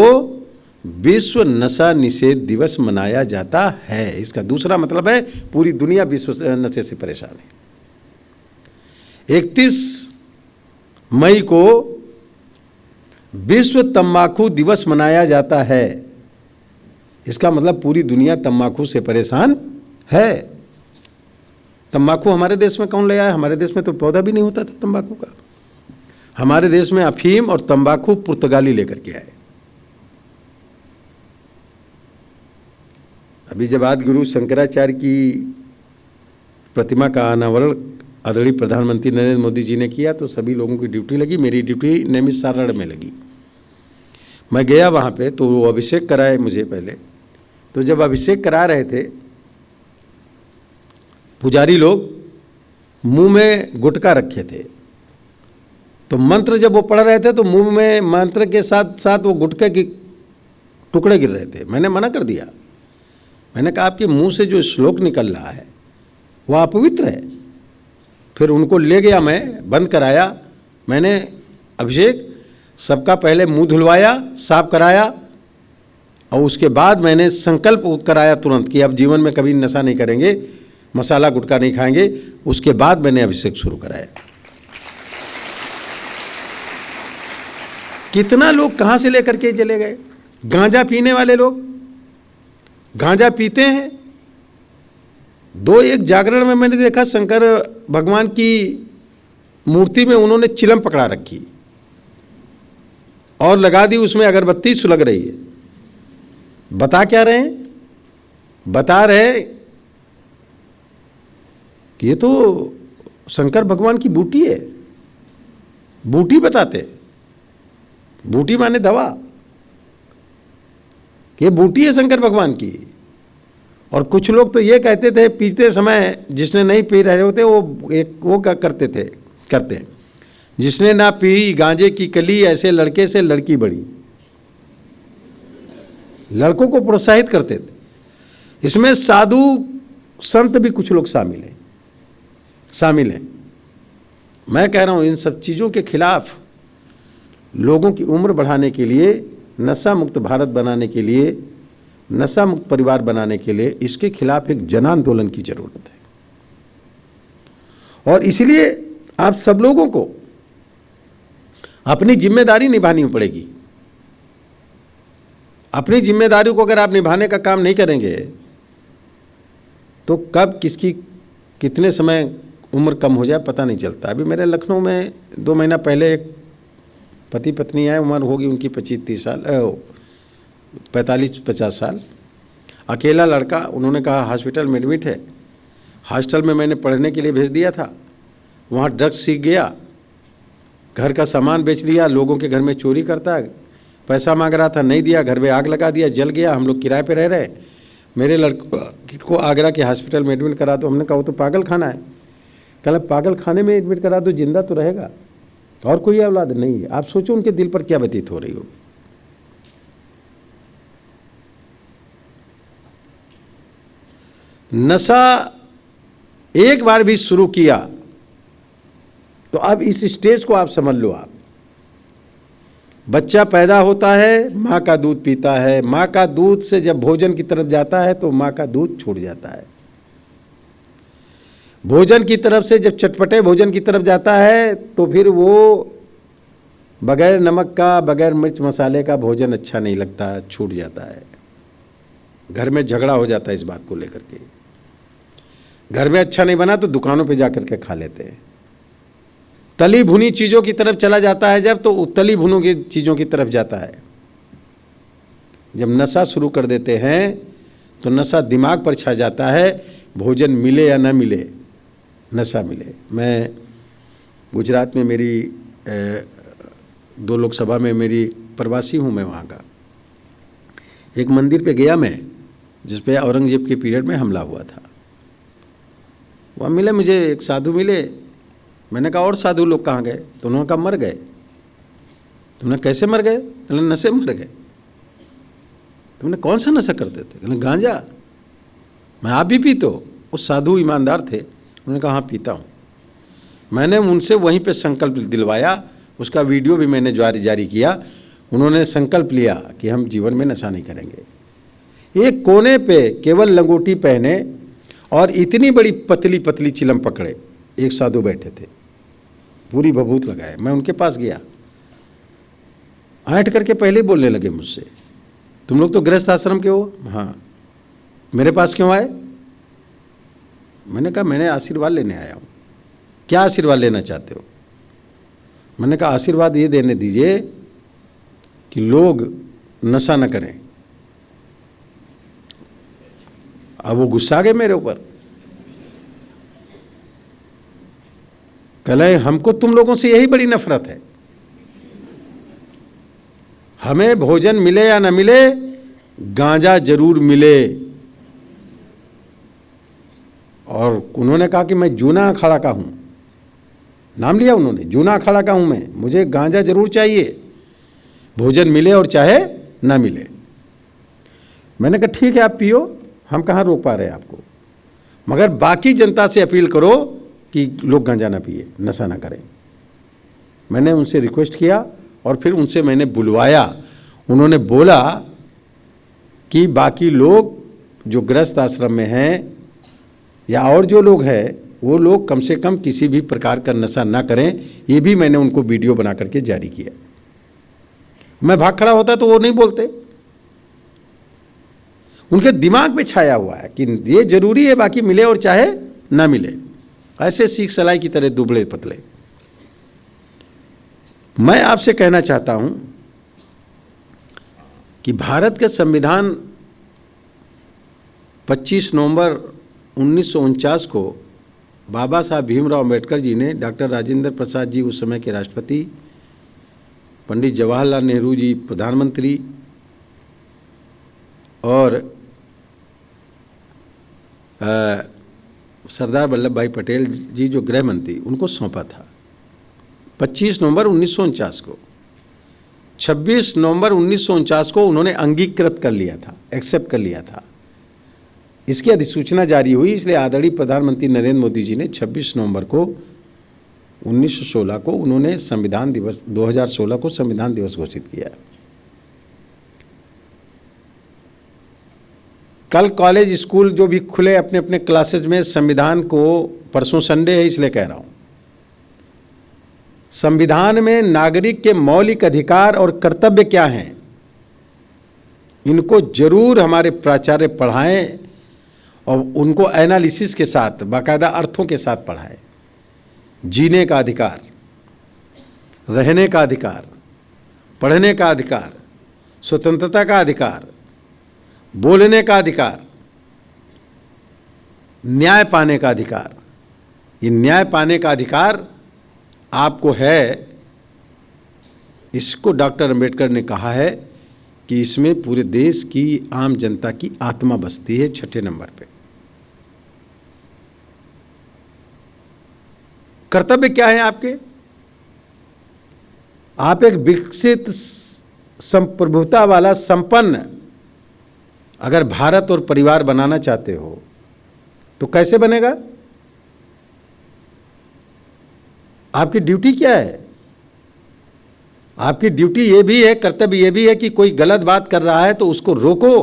विश्व नशा निषेध दिवस मनाया जाता है। इसका दूसरा मतलब है पूरी दुनिया विश्व नशे से परेशान है। 31 मई को विश्व तंबाकू दिवस मनाया जाता है। इसका मतलब पूरी दुनिया तंबाकू से परेशान है। तंबाकू हमारे देश में कौन ले आया? हमारे देश में तो पौधा भी नहीं होता था तंबाकू का। हमारे देश में अफीम और तंबाकू पुर्तगाली लेकर के आए। अभी जब आदि गुरु शंकराचार्य की प्रतिमा का अनावरण आदरणीय प्रधानमंत्री नरेंद्र मोदी जी ने किया तो सभी लोगों की ड्यूटी लगी, मेरी ड्यूटी नैमिषारण्य में लगी। मैं गया वहाँ पे तो वो अभिषेक कराए मुझे पहले। तो जब अभिषेक करा रहे थे पुजारी लोग मुंह में गुटखा रखे थे, तो मंत्र जब वो पढ़ रहे थे तो मुंह में मंत्र के साथ साथ वो गुटखे के टुकड़े गिर रहे थे। मैंने मना कर दिया। मैंने कहा आपके मुंह से जो श्लोक निकल रहा है वह अपवित्र है। फिर उनको ले गया, मैं बंद कराया। मैंने अभिषेक सबका पहले मुंह धुलवाया, साफ कराया, और उसके बाद मैंने संकल्प कराया तुरंत कि अब जीवन में कभी नशा नहीं करेंगे, मसाला गुटखा नहीं खाएंगे। उसके बाद मैंने अभिषेक शुरू कराया। कितना लोग कहाँ से लेकर के चले गए। गांजा पीने वाले लोग गांजा पीते हैं। एक जागरण में मैंने देखा शंकर भगवान की मूर्ति में उन्होंने चिलम पकड़ा रखी और लगा दी, उसमें अगरबत्ती सुलग रही है। बता क्या रहे हैं? बता रहे कि ये तो शंकर भगवान की बूटी है। बूटी बताते, बूटी माने दवा, ये बूटी है शंकर भगवान की। और कुछ लोग तो ये कहते थे पीते समय, जिसने नहीं पी रहे होते वो करते हैं, जिसने ना पी गांजे की कली, ऐसे लड़के से लड़की बड़ी। लड़कों को प्रोत्साहित करते थे। इसमें साधु संत भी कुछ लोग शामिल हैं। मैं कह रहा हूं इन सब चीज़ों के खिलाफ लोगों की उम्र बढ़ाने के लिए, नशा मुक्त भारत बनाने के लिए, नशा मुक्त परिवार बनाने के लिए इसके खिलाफ एक जन आंदोलन की जरूरत है। और इसलिए आप सब लोगों को अपनी जिम्मेदारी निभानी पड़ेगी। अपनी जिम्मेदारी को अगर आप निभाने का काम नहीं करेंगे तो कब किसकी कितने समय उम्र कम हो जाए पता नहीं चलता। अभी मेरे लखनऊ में 2 महीना पहले एक पति पत्नी आए, उम्र होगी उनकी 25-30 साल, 45-50 साल, अकेला लड़का। उन्होंने कहा हॉस्पिटल में एडमिट है। हॉस्टल में मैंने पढ़ने के लिए भेज दिया था, वहाँ ड्रग्स सीख गया, घर का सामान बेच दिया, लोगों के घर में चोरी करता है, पैसा मांग रहा था नहीं दिया, घर में आग लगा दिया, जल गया। हम लोग किराए पे रह रहे। मेरे लड़के को आगरा के हॉस्पिटल में एडमिट करा दो। हमने कहा वो तो पागल खाना है। कहला पागल खाने में एडमिट करा दो, जिंदा तो रहेगा, और कोई औलाद नहीं है। आप सोचो उनके दिल पर क्या व्यतीत हो रही होगी। नशा एक बार भी शुरू किया तो अब इस स्टेज को आप समझ लो। आप बच्चा पैदा होता है, माँ का दूध पीता है, माँ का दूध से जब भोजन की तरफ जाता है तो माँ का दूध छूट जाता है। भोजन की तरफ से जब चटपटे भोजन की तरफ जाता है तो फिर वो बगैर नमक का, बगैर मिर्च मसाले का भोजन अच्छा नहीं लगता, छूट जाता है। घर में झगड़ा हो जाता है इस बात को लेकर के। घर में अच्छा नहीं बना तो दुकानों पे जा करके खा लेते हैं। तली भुनी चीज़ों की तरफ चला जाता है जब, तो तली भुनों की चीज़ों की तरफ जाता है। जब नशा शुरू कर देते हैं तो नशा दिमाग पर छा जाता है, भोजन मिले या न मिले, नशा मिले। मैं गुजरात में मेरी 2 लोकसभा में मेरी प्रवासी हूँ मैं वहाँ का। एक मंदिर पे गया मैं जिस पे औरंगजेब के पीरियड में हमला हुआ था। वहाँ मिले मुझे एक साधु मिले। मैंने कहा और साधु लोग कहाँ गए? तो उन्होंने कहा मर गए। तुमने कैसे मर गए? कहले नशे मर गए। तुमने कौन सा नशा करते थे? कहले गांजा। मैं आप भी पीते हो? वो साधु ईमानदार थे। उन्होंने कहा हाँ पीता हूँ। मैंने उनसे वहीं पे संकल्प दिलवाया, उसका वीडियो भी मैंने जारी किया। उन्होंने संकल्प लिया कि हम जीवन में नशा नहीं करेंगे। एक कोने पे केवल लंगोटी पहने और इतनी बड़ी पतली पतली चिलम पकड़े एक साधु बैठे थे, पूरी भभूत लगाए। मैं उनके पास गया, ऐंठ करके पहले ही बोलने लगे मुझसे, तुम लोग तो गृहस्थ आश्रम के हो? हाँ। मेरे पास क्यों आए? मैंने कहा मैंने आशीर्वाद लेने आया हूँ। क्या आशीर्वाद लेना चाहते हो? मैंने कहा आशीर्वाद ये देने दीजिए कि लोग नशा न करें। अब वो गुस्सा आ गए मेरे ऊपर। कहले हमको तुम लोगों से यही बड़ी नफरत है, हमें भोजन मिले या न मिले, गांजा जरूर मिले। और उन्होंने कहा कि मैं जूना अखाड़ा का हूं, नाम लिया उन्होंने, जूना अखाड़ा का हूं मैं, मुझे गांजा जरूर चाहिए, भोजन मिले और चाहे ना मिले। मैंने कहा ठीक है आप पियो, हम कहाँ रोक पा रहे हैं आपको, मगर बाकी जनता से अपील करो कि लोग गांजा ना पिए, नशा ना करें। मैंने उनसे रिक्वेस्ट किया और फिर उनसे मैंने बुलवाया। उन्होंने बोला कि बाकी लोग जो गृहस्थ आश्रम में हैं या और जो लोग हैं वो लोग कम से कम किसी भी प्रकार का नशा ना करें। ये भी मैंने उनको वीडियो बना करके जारी किया। मैं भाग खड़ा होता तो वो नहीं बोलते। उनके दिमाग में छाया हुआ है कि ये जरूरी है, बाकी मिले और चाहे ना मिले, ऐसे सीख सलाई की तरह दुबले पतले। मैं आपसे कहना चाहता हूं कि भारत का संविधान 25 नवंबर 1949 को बाबा साहब भीमराव अम्बेडकर जी ने, डॉक्टर राजेंद्र प्रसाद जी उस समय के राष्ट्रपति, पंडित जवाहरलाल नेहरू जी प्रधानमंत्री और सरदार वल्लभ भाई पटेल जी जो गृह मंत्री, उनको सौंपा था 25 नवंबर 1949 को। 26 नवंबर 1949 को उन्होंने अंगीकृत कर लिया था, एक्सेप्ट कर लिया था। इसकी अधिसूचना जारी हुई, इसलिए आदरणीय प्रधानमंत्री नरेंद्र मोदी जी ने 26 नवंबर को 1916 को उन्होंने संविधान दिवस 2016 को संविधान दिवस घोषित किया। कल कॉलेज स्कूल जो भी खुले अपने अपने क्लासेज में संविधान को, परसों संडे है इसलिए कह रहा हूं, संविधान में नागरिक के मौलिक अधिकार और कर्तव्य क्या हैं, इनको जरूर हमारे प्राचार्य पढ़ाएं और उनको एनालिसिस के साथ, बाकायदा अर्थों के साथ पढ़ाएं। जीने का अधिकार, रहने का अधिकार, पढ़ने का अधिकार, स्वतंत्रता का अधिकार, बोलने का अधिकार, न्याय पाने का अधिकार। ये न्याय पाने का अधिकार आपको है, इसको डॉक्टर अंबेडकर ने कहा है कि इसमें पूरे देश की आम जनता की आत्मा बसती है 6 नंबर पे। कर्तव्य क्या है आपके? आप एक विकसित संप्रभुता वाला संपन्न अगर भारत और परिवार बनाना चाहते हो तो कैसे बनेगा? आपकी ड्यूटी क्या है? आपकी ड्यूटी ये भी है, कर्तव्य ये भी है कि कोई गलत बात कर रहा है तो उसको रोको।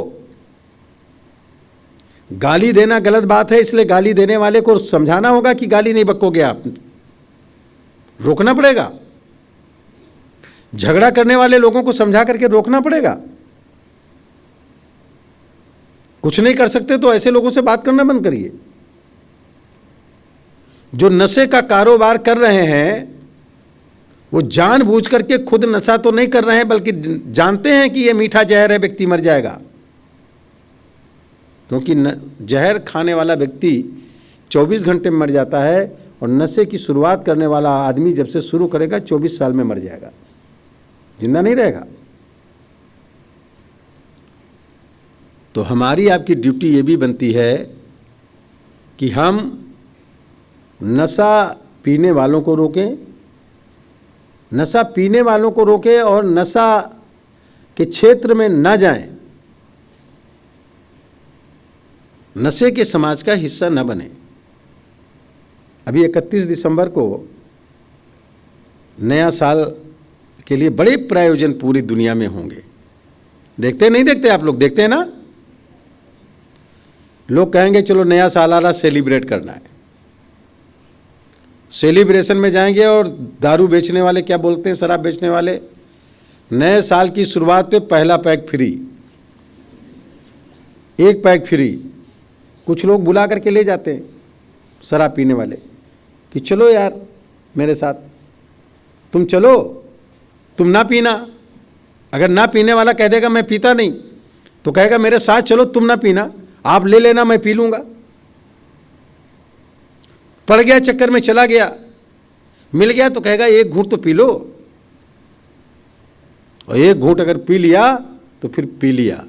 गाली देना गलत बात है, इसलिए गाली देने वाले को समझाना होगा कि गाली नहीं बकोगे आप, रोकना पड़ेगा। झगड़ा करने वाले लोगों को समझा करके रोकना पड़ेगा। कुछ नहीं कर सकते तो ऐसे लोगों से बात करना बंद करिए। जो नशे का कारोबार कर रहे हैं वो जानबूझ करके खुद नशा तो नहीं कर रहे हैं, बल्कि जानते हैं कि ये मीठा जहर है, व्यक्ति मर जाएगा। क्योंकि जहर खाने वाला व्यक्ति 24 घंटे में मर जाता है और नशे की शुरुआत करने वाला आदमी जब से शुरू करेगा 24 साल में मर जाएगा, जिंदा नहीं रहेगा। तो हमारी आपकी ड्यूटी ये भी बनती है कि हम नशा पीने वालों को रोकें, नशा पीने वालों को रोकें और नशा के क्षेत्र में न जाएं, नशे के समाज का हिस्सा न बने। अभी 31 दिसंबर को नया साल के लिए बड़े प्रायोजन पूरी दुनिया में होंगे। देखते नहीं देखते आप लोग? देखते हैं ना? लोग कहेंगे चलो नया साल आ रहा, सेलिब्रेट करना है। सेलिब्रेशन में जाएंगे और दारू बेचने वाले क्या बोलते हैं, शराब बेचने वाले, नए साल की शुरुआत पे पहला पैक फ्री, 1 पैक फ्री। कुछ लोग बुला करके ले जाते हैं शराब पीने वाले कि चलो यार मेरे साथ, तुम चलो, तुम ना पीना। अगर ना पीने वाला कह देगा मैं पीता नहीं, तो कहेगा मेरे साथ चलो, तुम ना पीना, आप ले लेना, मैं पी लूंगा। पड़ गया चक्कर में, चला गया, मिल गया तो कहेगा 1 घूंट तो पी लो, और 1 घूंट अगर पी लिया तो फिर पी लिया।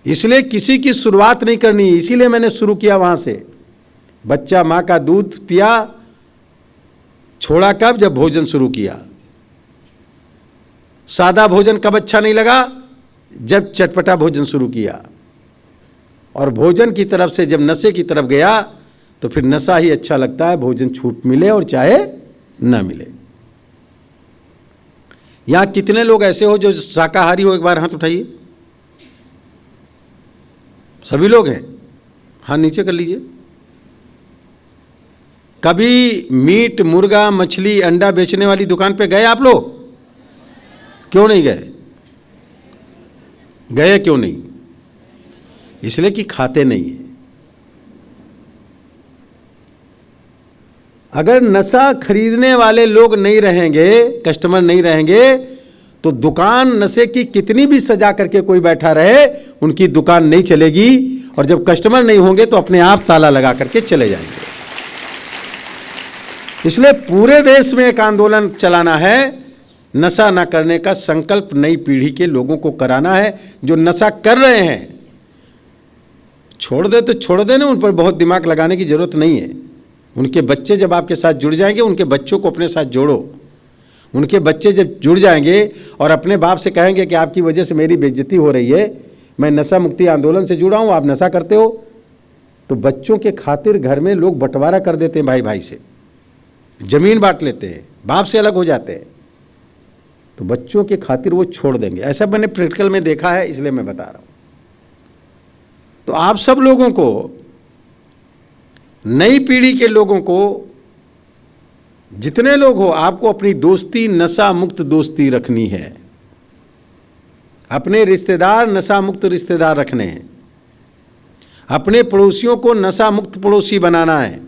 इसलिए किसी की शुरुआत नहीं करनी, इसीलिए मैंने शुरू किया वहां से। बच्चा मां का दूध पिया, छोड़ा कब? जब भोजन शुरू किया। सादा भोजन कब अच्छा नहीं लगा? जब चटपटा भोजन शुरू किया। और भोजन की तरफ से जब नशे की तरफ गया तो फिर नशा ही अच्छा लगता है, भोजन छूट मिले और चाहे ना मिले। यहां कितने लोग ऐसे हो जो शाकाहारी हो? एक बार हाथ उठाइए। सभी लोग हैं? हाँ, नीचे कर लीजिए। कभी मीट, मुर्गा, मछली, अंडा बेचने वाली दुकान पे गए आप लोग? क्यों नहीं गए? गए क्यों नहीं? इसलिए कि खाते नहीं है। अगर नशा खरीदने वाले लोग नहीं रहेंगे, कस्टमर नहीं रहेंगे, तो दुकान नशे की कितनी भी सजा करके कोई बैठा रहे, उनकी दुकान नहीं चलेगी। और जब कस्टमर नहीं होंगे तो अपने आप ताला लगा करके चले जाएंगे। इसलिए पूरे देश में एक आंदोलन चलाना है, नशा ना करने का संकल्प नई पीढ़ी के लोगों को कराना है। जो नशा कर रहे हैं छोड़ दे तो छोड़ देना, उन पर बहुत दिमाग लगाने की जरूरत नहीं है। उनके बच्चे जब आपके साथ जुड़ जाएंगे, उनके बच्चों को अपने साथ जोड़ो। उनके बच्चे जब जुड़ जाएंगे और अपने बाप से कहेंगे कि आपकी वजह से मेरी बेइज्जती हो रही है, मैं नशा मुक्ति आंदोलन से जुड़ा हूँ, आप नशा करते हो, तो बच्चों के खातिर घर में लोग बंटवारा कर देते हैं, भाई भाई से जमीन बांट लेते हैं, बाप से अलग हो जाते हैं। तो बच्चों के खातिर वो छोड़ देंगे। ऐसा मैंने प्रैक्टिकल में देखा है, इसलिए मैं बता रहा हूँ। तो आप सब लोगों को, नई पीढ़ी के लोगों को, जितने लोग हो, आपको अपनी दोस्ती नशा मुक्त दोस्ती रखनी है। अपने रिश्तेदार नशा मुक्त रिश्तेदार रखने हैं। अपने पड़ोसियों को नशा मुक्त पड़ोसी बनाना है।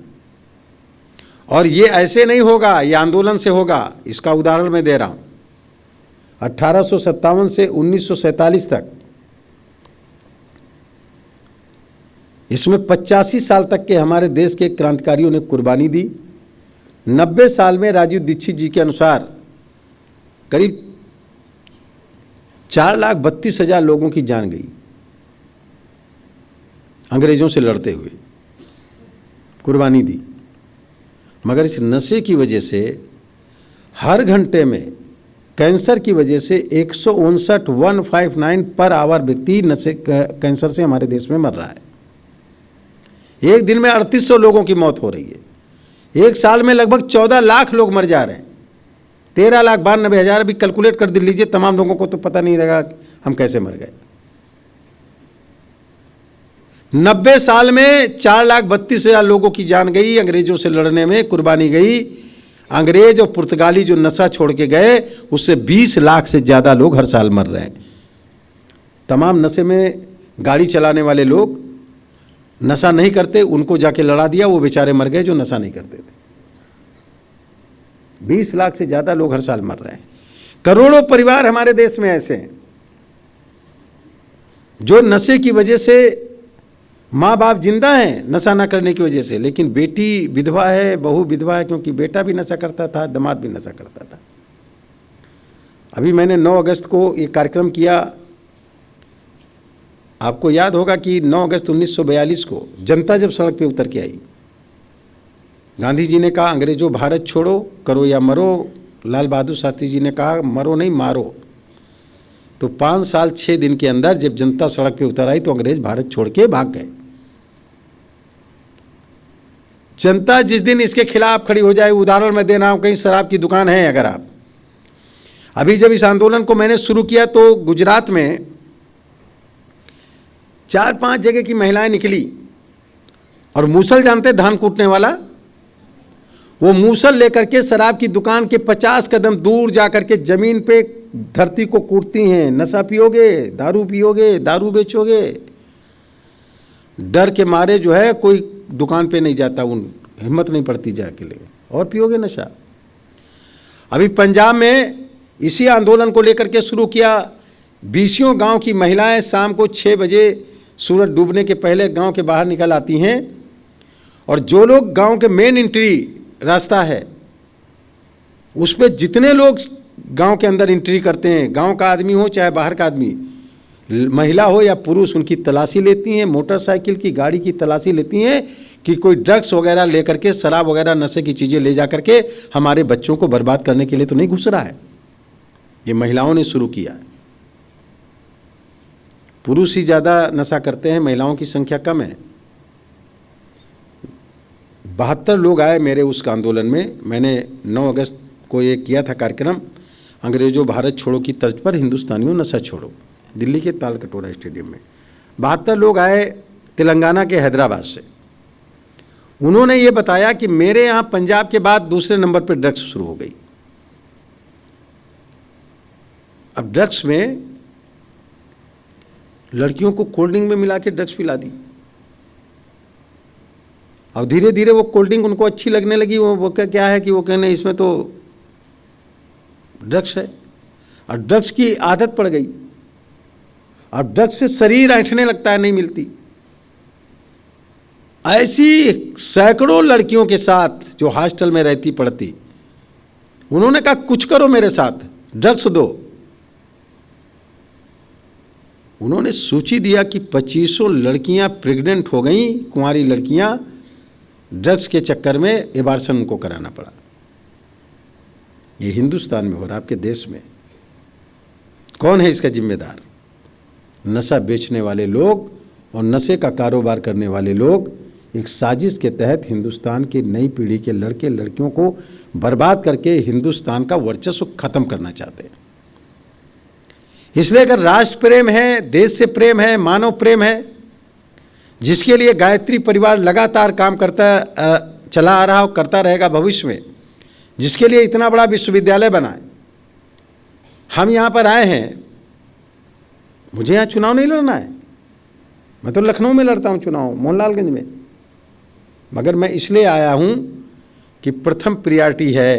और ये ऐसे नहीं होगा, ये आंदोलन से होगा। इसका उदाहरण मैं दे रहा हूं। 1857 से 1947 तक, इसमें 85 साल तक के हमारे देश के क्रांतिकारियों ने कुर्बानी दी। 90 साल में राजीव दीक्षित जी के अनुसार करीब 4,32,000 लोगों की जान गई, अंग्रेजों से लड़ते हुए कुर्बानी दी। मगर इस नशे की वजह से हर घंटे में, कैंसर की वजह से 159 पर आवर व्यक्ति नशे कैंसर से हमारे देश में मर रहा है। एक दिन में 3800 लोगों की मौत हो रही है। एक साल में लगभग 14 लाख लोग मर जा रहे हैं। 13,92,000 अभी कैलकुलेट कर लीजिए। तमाम लोगों को तो पता नहीं रहेगा हम कैसे मर गए। 90 साल में 4,32,000 लोगों की जान गई, अंग्रेजों से लड़ने में कुर्बानी गई। अंग्रेज और पुर्तगाली जो नशा छोड़ के गए, उससे 20 लाख से ज़्यादा लोग हर साल मर रहे हैं। तमाम नशे में गाड़ी चलाने वाले लोग नशा नहीं करते, उनको जाके लड़ा दिया, वो बेचारे मर गए जो नशा नहीं करते थे। 20 लाख से ज़्यादा लोग हर साल मर रहे हैं। करोड़ों परिवार हमारे देश में ऐसे हैं जो नशे की वजह से, माँ बाप जिंदा हैं नशा ना करने की वजह से, लेकिन बेटी विधवा है, बहू विधवा है, क्योंकि बेटा भी नशा करता था, दामाद भी नशा करता था। अभी मैंने 9 अगस्त को एक कार्यक्रम किया। आपको याद होगा कि 9 अगस्त 1942 को जनता जब सड़क पे उतर के आई, गांधी जी ने कहा अंग्रेजों भारत छोड़ो, करो या मरो। लाल बहादुर शास्त्री जी ने कहा मरो नहीं मारो। तो 5 साल 6 दिन के अंदर जब जनता सड़क पे उतर आई तो अंग्रेज भारत छोड़ के भाग गए। जनता जिस दिन इसके खिलाफ खड़ी हो जाए, उदाहरण मैं दे रहा हूं, कहीं शराब की दुकान है, अगर आप, अभी जब इस आंदोलन को मैंने शुरू किया तो गुजरात में 4-5 जगह की महिलाएं निकली और मूसल, जानते धान कूटने वाला, वो मूसल लेकर के शराब की दुकान के 50 कदम दूर जाकर के जमीन पे धरती को कूटती हैं। नशा पियोगे, दारू बेचोगे। डर के मारे जो है कोई दुकान पे नहीं जाता, उन हिम्मत नहीं पड़ती जाके ले, और पियोगे नशा। अभी पंजाब में इसी आंदोलन को लेकर के शुरू किया। 20 गांव की महिलाएं शाम को 6 बजे सूरज डूबने के पहले गांव के बाहर निकल आती हैं, और जो लोग गांव के मेन एंट्री रास्ता है उस पर जितने लोग गांव के अंदर एंट्री करते हैं, गांव का आदमी हो चाहे बाहर का आदमी, महिला हो या पुरुष, उनकी तलाशी लेती हैं, मोटरसाइकिल की, गाड़ी की तलाशी लेती हैं कि कोई ड्रग्स वगैरह लेकर के, शराब वगैरह नशे की चीज़ें ले जा करके हमारे बच्चों को बर्बाद करने के लिए तो नहीं घुस रहा है। ये महिलाओं ने शुरू किया। पुरुष ही ज़्यादा नशा करते हैं, महिलाओं की संख्या कम है। 72 लोग आए मेरे उस आंदोलन में। मैंने 9 अगस्त को ये किया था कार्यक्रम, अंग्रेजों भारत छोड़ो की तर्ज पर हिंदुस्तानियों नशा छोड़ो, दिल्ली के ताल कटोरा स्टेडियम में। 72 लोग आए तेलंगाना के हैदराबाद से। उन्होंने ये बताया कि मेरे यहाँ पंजाब के बाद दूसरे नंबर पर ड्रग्स शुरू हो गई। अब ड्रग्स में लड़कियों को कोल्ड ड्रिंक में मिला के ड्रग्स पिला दी, और धीरे धीरे वो कोल्ड ड्रिंक उनको अच्छी लगने लगी। वो क्या है कि वो कहने इसमें तो ड्रग्स है, और ड्रग्स की आदत पड़ गई, और ड्रग्स से शरीर ऐंठने लगता है, नहीं मिलती। ऐसी सैकड़ों लड़कियों के साथ जो हॉस्टल में रहती पढ़ती, उन्होंने कहा कुछ करो मेरे साथ, ड्रग्स दो। उन्होंने सूची दिया कि 2500 लड़कियां प्रेग्नेंट हो गईं, कुंवारी लड़कियां, ड्रग्स के चक्कर में एबार्शन उनको कराना पड़ा। ये हिंदुस्तान में हो रहा, आपके देश में। कौन है इसका जिम्मेदार? नशा बेचने वाले लोग और नशे का कारोबार करने वाले लोग एक साजिश के तहत हिंदुस्तान की नई पीढ़ी के लड़के लड़कियों को बर्बाद करके हिंदुस्तान का वर्चस्व खत्म करना चाहते हैं। इसलिए अगर राष्ट्र प्रेम है, देश से प्रेम है, मानव प्रेम है, जिसके लिए गायत्री परिवार लगातार काम करता चला आ रहा और करता रहेगा भविष्य में, जिसके लिए इतना बड़ा विश्वविद्यालय बना है, हम यहाँ पर आए हैं। मुझे यहाँ चुनाव नहीं लड़ना है, मैं तो लखनऊ में लड़ता हूँ चुनाव, मोहनलालगंज में। मगर मैं इसलिए आया हूँ कि प्रथम प्रियॉरिटी है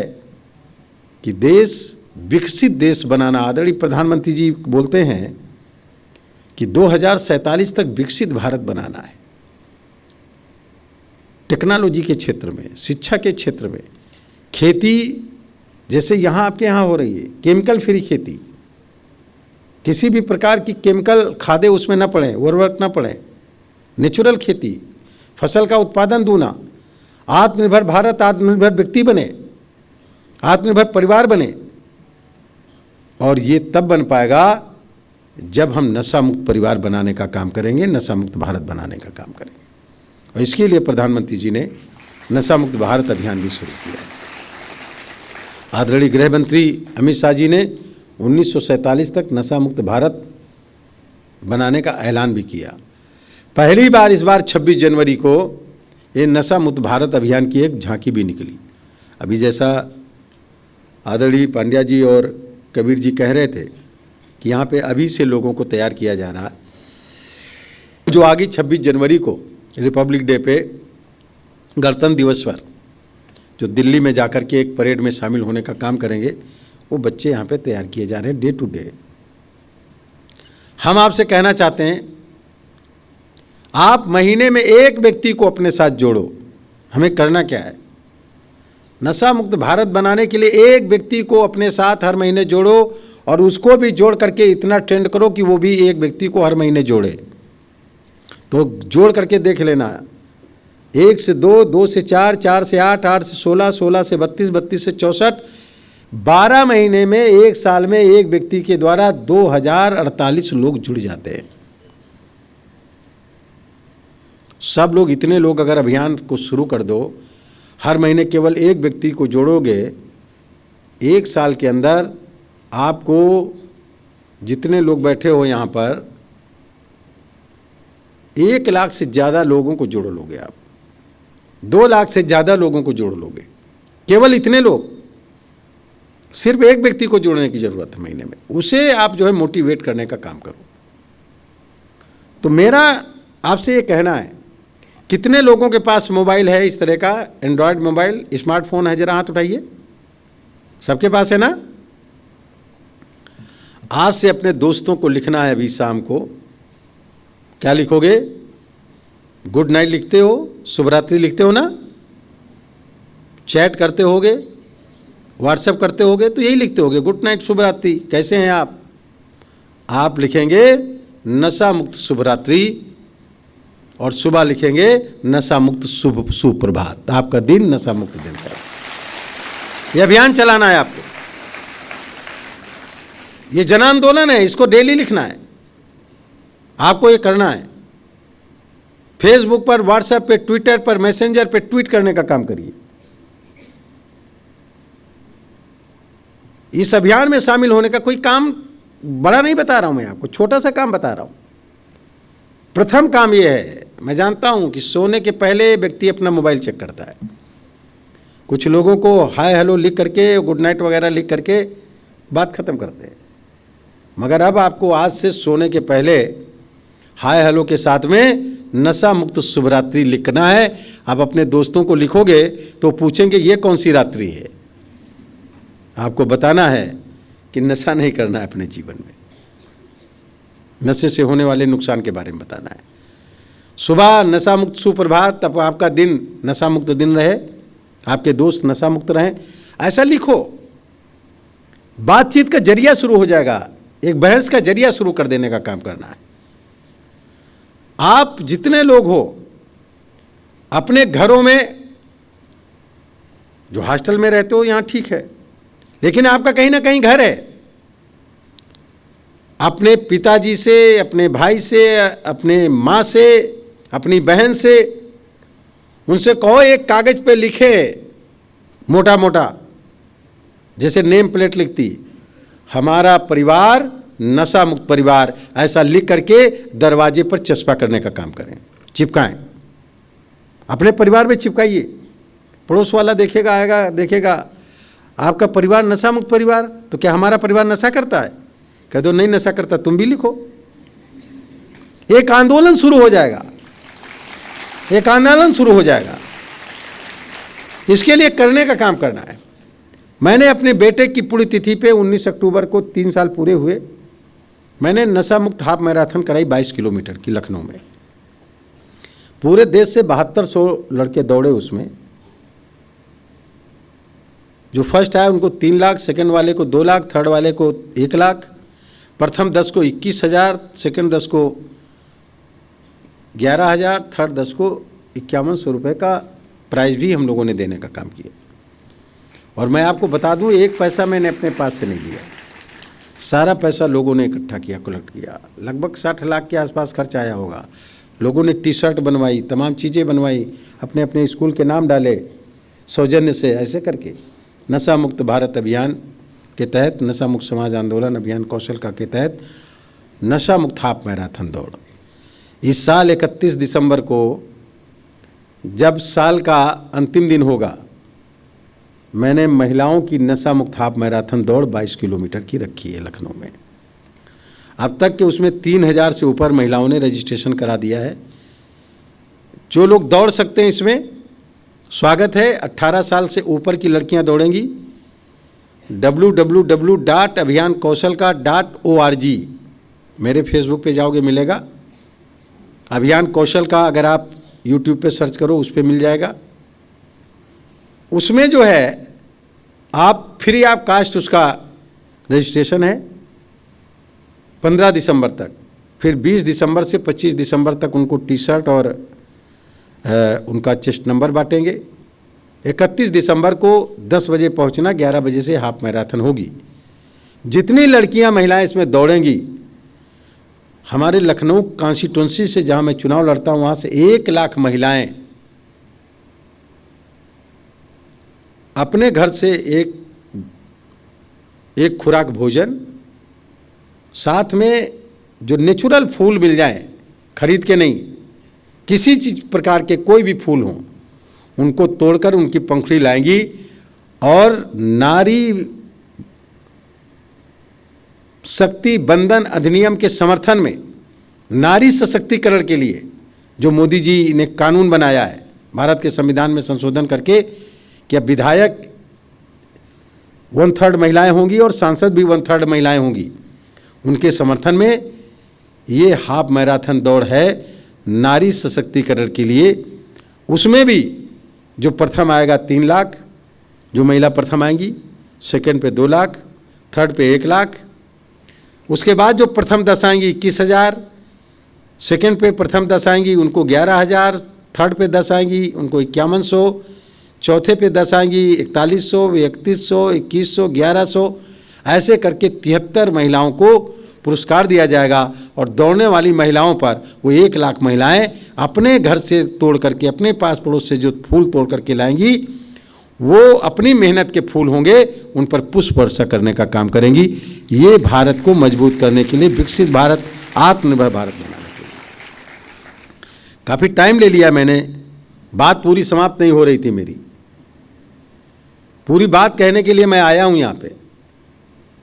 कि देश विकसित देश बनाना। आदरणीय प्रधानमंत्री जी बोलते हैं कि 2047 तक विकसित भारत बनाना है। टेक्नोलॉजी के क्षेत्र में, शिक्षा के क्षेत्र में, खेती जैसे यहाँ आपके यहाँ हो रही है, केमिकल फ्री खेती, किसी भी प्रकार की केमिकल खादें उसमें न पड़े, उर्वरक न पड़े, नेचुरल खेती, फसल का उत्पादन दूना, आत्मनिर्भर भारत, आत्मनिर्भर व्यक्ति बने, आत्मनिर्भर परिवार बने। और ये तब बन पाएगा जब हम नशा मुक्त परिवार बनाने का काम करेंगे, नशा मुक्त भारत बनाने का काम करेंगे। और इसके लिए प्रधानमंत्री जी ने नशा मुक्त भारत अभियान भी शुरू किया है। आदरणीय गृह मंत्री अमित शाह जी ने 1947 तक नशा मुक्त भारत बनाने का ऐलान भी किया। पहली बार इस बार 26 जनवरी को ये नशा मुक्त भारत अभियान की एक झांकी भी निकली। अभी जैसा आदरणीय पांड्या जी और कबीर जी कह रहे थे कि यहाँ पे अभी से लोगों को तैयार किया जा रहा है, जो आगे 26 जनवरी को रिपब्लिक डे पे, गणतंत्र दिवस पर जो दिल्ली में जाकर के एक परेड में शामिल होने का काम करेंगे, वो बच्चे यहाँ पे तैयार किए जा रहे हैं डे टू डे। हम आपसे कहना चाहते हैं, आप महीने में एक व्यक्ति को अपने साथ जोड़ो। हमें करना क्या है? नशा मुक्त भारत बनाने के लिए एक व्यक्ति को अपने साथ हर महीने जोड़ो, और उसको भी जोड़ करके इतना ट्रेंड करो कि वो भी एक व्यक्ति को हर महीने जोड़े। तो जोड़ करके देख लेना, 1 से 2, 2 से 4, 4 से 8, 8 से 16, 16 से 32, 32 से 64, 12 महीने में, एक साल में एक व्यक्ति के द्वारा 2048 लोग जुड़ जाते हैं। सब लोग, इतने लोग अगर अभियान को शुरू कर दो, हर महीने केवल एक व्यक्ति को जोड़ोगे, एक साल के अंदर आपको जितने लोग बैठे हो यहाँ पर, 1 लाख से ज़्यादा लोगों को जोड़ लोगे आप, 2 लाख से ज़्यादा लोगों को जोड़ लोगे। केवल इतने लोग, सिर्फ एक व्यक्ति को जोड़ने की ज़रूरत है महीने में, उसे आप जो है मोटिवेट करने का काम करो। तो मेरा आपसे ये कहना है, कितने लोगों के पास मोबाइल है इस तरह का, एंड्रॉयड मोबाइल, स्मार्टफोन है? जरा हाथ उठाइए। सबके पास है ना? आज से अपने दोस्तों को लिखना है अभी शाम को। क्या लिखोगे? गुड नाइट लिखते हो, शुभ रात्रि लिखते हो ना? चैट करते होगे, व्हाट्सएप करते होगे, तो यही लिखते होगे, गुड नाइट शुभ रात्रि, कैसे हैं आप? आप लिखेंगे नशा मुक्त शुभ रात्रि, और सुबह लिखेंगे नशा मुक्त शुभ सुप्रभात। आपका दिन नशा मुक्त दिन का। यह अभियान चलाना है आपको, ये जन आंदोलन है, इसको डेली लिखना है आपको, ये करना है। फेसबुक पर, व्हाट्सएप पे, ट्विटर पर, मैसेंजर पे ट्वीट करने का काम करिए। इस अभियान में शामिल होने का कोई काम बड़ा नहीं बता रहा हूं मैं आपको, छोटा सा काम बता रहा हूं। प्रथम काम यह है, मैं जानता हूं कि सोने के पहले व्यक्ति अपना मोबाइल चेक करता है। कुछ लोगों को हाय हेलो लिख करके, गुड नाइट वगैरह लिख करके बात खत्म करते हैं। मगर अब आपको आज से सोने के पहले हाय हेलो के साथ में नशा मुक्त शुभ रात्रि लिखना है। आप अपने दोस्तों को लिखोगे तो पूछेंगे ये कौन सी रात्रि है। आपको बताना है कि नशा नहीं करना है अपने जीवन में, नशे से होने वाले नुकसान के बारे में बताना है। सुबह नशा मुक्त सुप्रभात, तब आपका दिन नशा मुक्त दिन रहे, आपके दोस्त नशा मुक्त रहें, ऐसा लिखो। बातचीत का जरिया शुरू हो जाएगा, एक बहस का जरिया शुरू कर देने का काम करना है। आप जितने लोग हो अपने घरों में, जो हॉस्टल में रहते हो यहां ठीक है, लेकिन आपका कहीं ना कहीं घर है, अपने पिताजी से, अपने भाई से, अपने माँ से, अपनी बहन से, उनसे कहो एक कागज पे लिखे मोटा मोटा, जैसे नेम प्लेट लिखती, हमारा परिवार नशा मुक्त परिवार, ऐसा लिख करके दरवाजे पर चस्पा करने का काम करें, चिपकाएं, अपने परिवार में चिपकाइए। पड़ोस वाला देखेगा, आएगा देखेगा आपका परिवार नशा मुक्त परिवार, तो क्या हमारा परिवार नशा करता है? कह दो नहीं नशा करता, तुम भी लिखो। एक आंदोलन शुरू हो जाएगा, एक आंदोलन शुरू हो जाएगा। इसके लिए करने का काम करना है। मैंने अपने बेटे की पुण्यतिथि पे 19 अक्टूबर को 3 साल पूरे हुए, मैंने नशा मुक्त हाफ मैराथन कराई 22 किलोमीटर की लखनऊ में। पूरे देश से 7200 लड़के दौड़े उसमें। जो फर्स्ट आया उनको 3 लाख, सेकंड वाले को 2 लाख, थर्ड वाले को 1 लाख, प्रथम 10 को 21,000, सेकंड 10 को 11,000, थर्ड 10 को 5100 रुपये का प्राइज भी हम लोगों ने देने का काम किया। और मैं आपको बता दूं, एक पैसा मैंने अपने पास से नहीं लिया, सारा पैसा लोगों ने इकट्ठा किया, कलेक्ट किया। लगभग 60 लाख के आसपास खर्च आया होगा। लोगों ने टी शर्ट बनवाई, तमाम चीज़ें बनवाई, अपने अपने स्कूल के नाम डाले सौजन्य से, ऐसे करके नशा मुक्त भारत अभियान के तहत, नशा मुक्त समाज आंदोलन अभियान कौशल का के तहत नशा मुक्त हाफ मैराथन दौड़ इस साल 31 दिसंबर को, जब साल का अंतिम दिन होगा, मैंने महिलाओं की नशा मुक्त हाफ मैराथन दौड़ 22 किलोमीटर की रखी है लखनऊ में। अब तक के उसमें 3000 से ऊपर महिलाओं ने रजिस्ट्रेशन करा दिया है। जो लोग दौड़ सकते हैं इसमें स्वागत है। 18 साल से ऊपर की लड़कियां दौड़ेंगी। www.abhiyankaushal.org मेरे फेसबुक पे जाओगे मिलेगा। अभियान कौशल का अगर आप यूट्यूब पे सर्च करो उस पे मिल जाएगा। उसमें जो है आप फ्री ऑफ कास्ट उसका रजिस्ट्रेशन है 15 दिसंबर तक। फिर 20 दिसंबर से 25 दिसंबर तक उनको टी शर्ट और उनका चेस्ट नंबर बांटेंगे। 31 दिसंबर को 10 बजे पहुंचना, 11 बजे से हाफ मैराथन होगी। जितनी लड़कियां महिलाएं इसमें दौड़ेंगी, हमारे लखनऊ कॉन्स्टिट्यूंसी से जहां मैं चुनाव लड़ता हूं, वहां से 1 लाख महिलाएं अपने घर से एक खुराक भोजन, साथ में जो नेचुरल फूल मिल जाएं, खरीद के नहीं, किसी चीज प्रकार के कोई भी फूल हों, उनको तोड़कर उनकी पंखुड़ी लाएंगी और नारी शक्ति बंधन अधिनियम के समर्थन में, नारी सशक्तिकरण के लिए जो मोदी जी ने कानून बनाया है भारत के संविधान में संशोधन करके कि अब विधायक 1/3 महिलाएं होंगी और सांसद भी 1/3 महिलाएं होंगी, उनके समर्थन में ये हाफ मैराथन दौड़ है नारी सशक्तिकरण के लिए। उसमें भी जो प्रथम आएगा 3 लाख, जो महिला प्रथम आएंगी, सेकंड पे 2 लाख, थर्ड पे 1 लाख। उसके बाद जो प्रथम 10 आएंगी 21,000, सेकंड पे प्रथम 10 आएंगी उनको 11,000, थर्ड पे 10 आएंगी उनको 5100, चौथे पे 10 आएंगी 4100, 3100, 2100, 1100, ऐसे करके 73 महिलाओं को पुरस्कार दिया जाएगा। और दौड़ने वाली महिलाओं पर वो 1 लाख महिलाएं अपने घर से तोड़ करके, अपने पास पड़ोस से जो फूल तोड़ करके लाएंगी, वो अपनी मेहनत के फूल होंगे, उन पर पुष्प वर्षा करने का काम करेंगी। ये भारत को मजबूत करने के लिए, विकसित भारत, आत्मनिर्भर भारत बनाने के लिए। काफ़ी टाइम ले लिया मैंने, बात पूरी समाप्त नहीं हो रही थी मेरी। पूरी बात कहने के लिए मैं आया हूं यहां पे।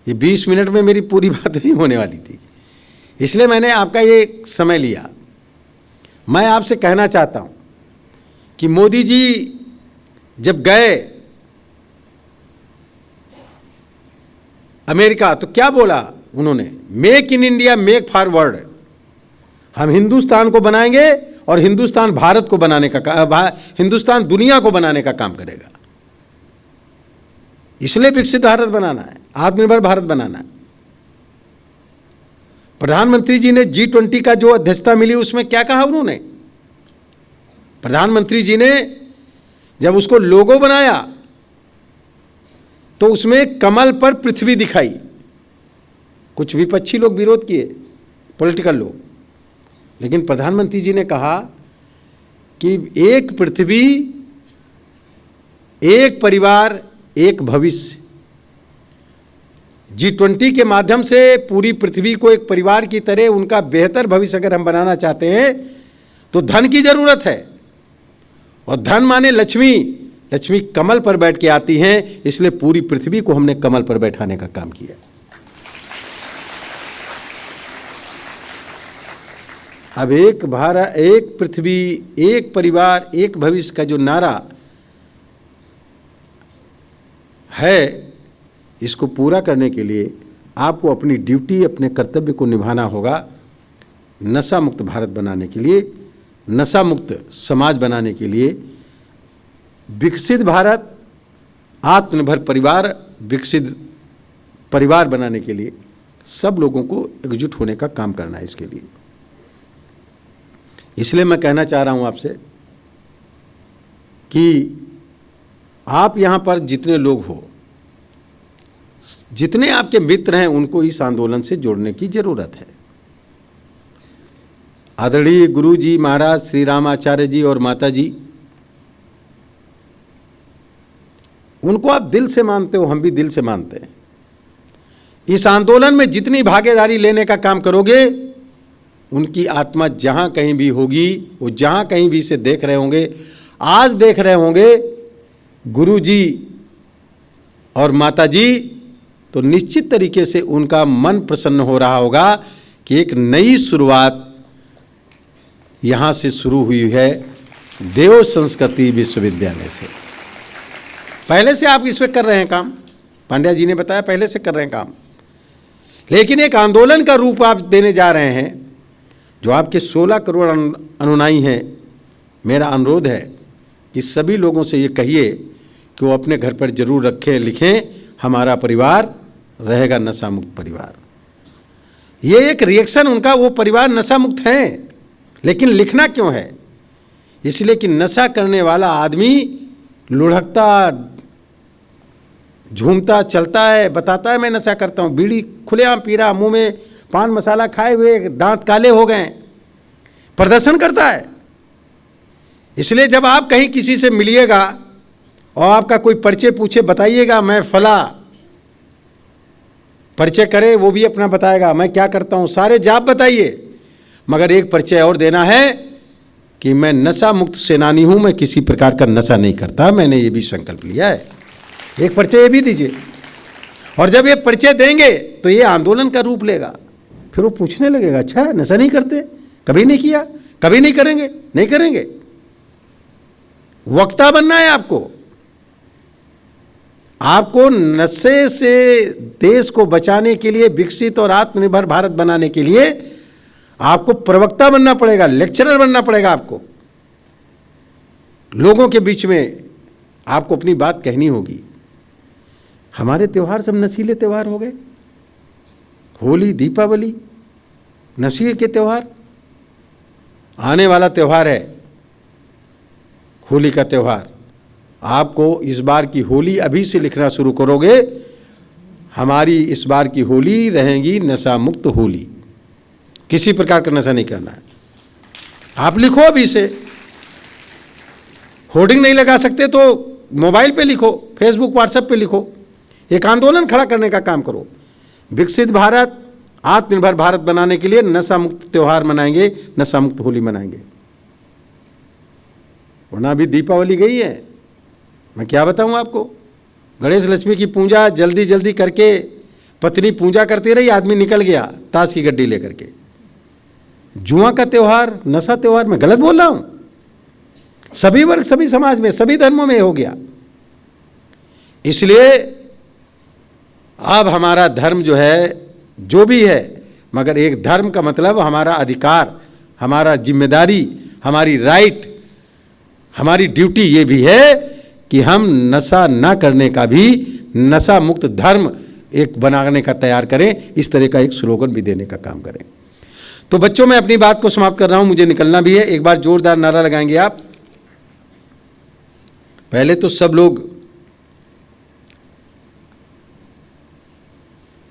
ये 20 मिनट में मेरी पूरी बात नहीं होने वाली थी, इसलिए मैंने आपका ये समय लिया। मैं आपसे कहना चाहता हूं कि मोदी जी जब गए अमेरिका तो क्या बोला उन्होंने? Make in India, make forward. हम हिंदुस्तान को बनाएंगे और हिंदुस्तान भारत को बनाने का हिंदुस्तान दुनिया को बनाने का काम करेगा। इसलिए विकसित भारत बनाना है, आत्मनिर्भर भारत बनाना है। प्रधानमंत्री जी ने G20 का जो अध्यक्षता मिली उसमें क्या कहा उन्होंने? प्रधानमंत्री जी ने जब उसको लोगो बनाया तो उसमें कमल पर पृथ्वी दिखाई। कुछ विपक्षी लोग विरोध किए, पॉलिटिकल लोग, लेकिन प्रधानमंत्री जी ने कहा कि एक पृथ्वी, एक परिवार, एक भविष्य। G20 के माध्यम से पूरी पृथ्वी को एक परिवार की तरह उनका बेहतर भविष्य अगर हम बनाना चाहते हैं तो धन की जरूरत है, और धन माने लक्ष्मी। लक्ष्मी कमल पर बैठ के आती हैं, इसलिए पूरी पृथ्वी को हमने कमल पर बैठाने का काम किया। अब एक भारत, एक पृथ्वी, एक परिवार, एक भविष्य का जो नारा है, इसको पूरा करने के लिए आपको अपनी ड्यूटी, अपने कर्तव्य को निभाना होगा। नशा मुक्त भारत बनाने के लिए, नशा मुक्त समाज बनाने के लिए, विकसित भारत, आत्मनिर्भर परिवार, विकसित परिवार बनाने के लिए सब लोगों को एकजुट होने का काम करना है इसके लिए। इसलिए मैं कहना चाह रहा हूं आपसे कि आप यहां पर जितने लोग हो, जितने आपके मित्र हैं, उनको इस आंदोलन से जोड़ने की जरूरत है। आदरणीय गुरु जी महाराज श्री रामाचार्य जी और माता जी, उनको आप दिल से मानते हो, हम भी दिल से मानते हैं। इस आंदोलन में जितनी भागीदारी लेने का काम करोगे, उनकी आत्मा जहां कहीं भी होगी, वो जहां कहीं भी इसे देख रहे होंगे, आज देख रहे होंगे गुरु जी और माता जी, तो निश्चित तरीके से उनका मन प्रसन्न हो रहा होगा कि एक नई शुरुआत यहां से शुरू हुई है, देव संस्कृति विश्वविद्यालय से। पहले से आप इस पे कर रहे हैं काम, पांड्या जी ने बताया पहले से कर रहे हैं काम, लेकिन एक आंदोलन का रूप आप देने जा रहे हैं। जो आपके 16 करोड़ अनुयायी हैं, मेरा अनुरोध है कि सभी लोगों से ये कहिए कि वो अपने घर पर जरूर रखें, लिखें, हमारा परिवार रहेगा नशा मुक्त परिवार। ये एक रिएक्शन उनका, वो परिवार नशा मुक्त हैं, लेकिन लिखना क्यों है? इसलिए कि नशा करने वाला आदमी लुढ़कता, झूमता चलता है, बताता है मैं नशा करता हूँ, बीड़ी खुलेआम पी रहा, मुंह में पान मसाला खाए हुए, दांत काले हो गए, प्रदर्शन करता है। इसलिए जब आप कहीं किसी से मिलिएगा और आपका कोई परिचय पूछे, बताइएगा मैं फला, परिचय करे, वो भी अपना बताएगा मैं क्या करता हूँ, सारे जाप बताइए, मगर एक परिचय और देना है कि मैं नशा मुक्त सेनानी हूँ, मैं किसी प्रकार का नशा नहीं करता, मैंने ये भी संकल्प लिया है। एक परिचय ये भी दीजिए, और जब ये परिचय देंगे तो ये आंदोलन का रूप लेगा। फिर वो पूछने लगेगा, अच्छा नशा नहीं करते, कभी नहीं किया, कभी नहीं करेंगे, नहीं करेंगे। वक्ता बनना है आपको, आपको नशे से देश को बचाने के लिए, विकसित और आत्मनिर्भर भारत बनाने के लिए आपको प्रवक्ता बनना पड़ेगा, लेक्चरर बनना पड़ेगा। आपको लोगों के बीच में आपको अपनी बात कहनी होगी। हमारे त्यौहार सब नशीले त्यौहार हो गए, होली, दीपावली, नशे के त्यौहार। आने वाला त्यौहार है होली का त्यौहार। आपको इस बार की होली अभी से लिखना शुरू करोगे, हमारी इस बार की होली रहेगी नशा मुक्त होली, किसी प्रकार का नशा नहीं करना है। आप लिखो अभी से, होर्डिंग नहीं लगा सकते तो मोबाइल पे लिखो, फेसबुक व्हाट्सएप पे लिखो, एक आंदोलन खड़ा करने का काम करो। विकसित भारत, आत्मनिर्भर भारत बनाने के लिए नशा मुक्त त्यौहार मनाएंगे, नशा मुक्त होली मनाएंगे। वरना अभी दीपावली गई है, मैं क्या बताऊं आपको। गणेश लक्ष्मी की पूजा जल्दी जल्दी करके पत्नी पूजा करती रही, आदमी निकल गया ताश की गड्डी लेकर के। जुआ का त्यौहार, नशा त्यौहार, मैं गलत बोल रहा हूं? सभी वर्ग, सभी समाज में, सभी धर्मों में हो गया। इसलिए अब हमारा धर्म जो है, जो भी है, मगर एक धर्म का मतलब हमारा अधिकार, हमारा जिम्मेदारी, हमारी राइट, हमारी ड्यूटी ये भी है कि हम नशा ना करने का भी नशा मुक्त धर्म एक बनाने का तैयार करें। इस तरह का एक स्लोगन भी देने का काम करें। तो बच्चों, मैं अपनी बात को समाप्त कर रहा हूं, मुझे निकलना भी है। एक बार जोरदार नारा लगाएंगे आप। पहले तो सब लोग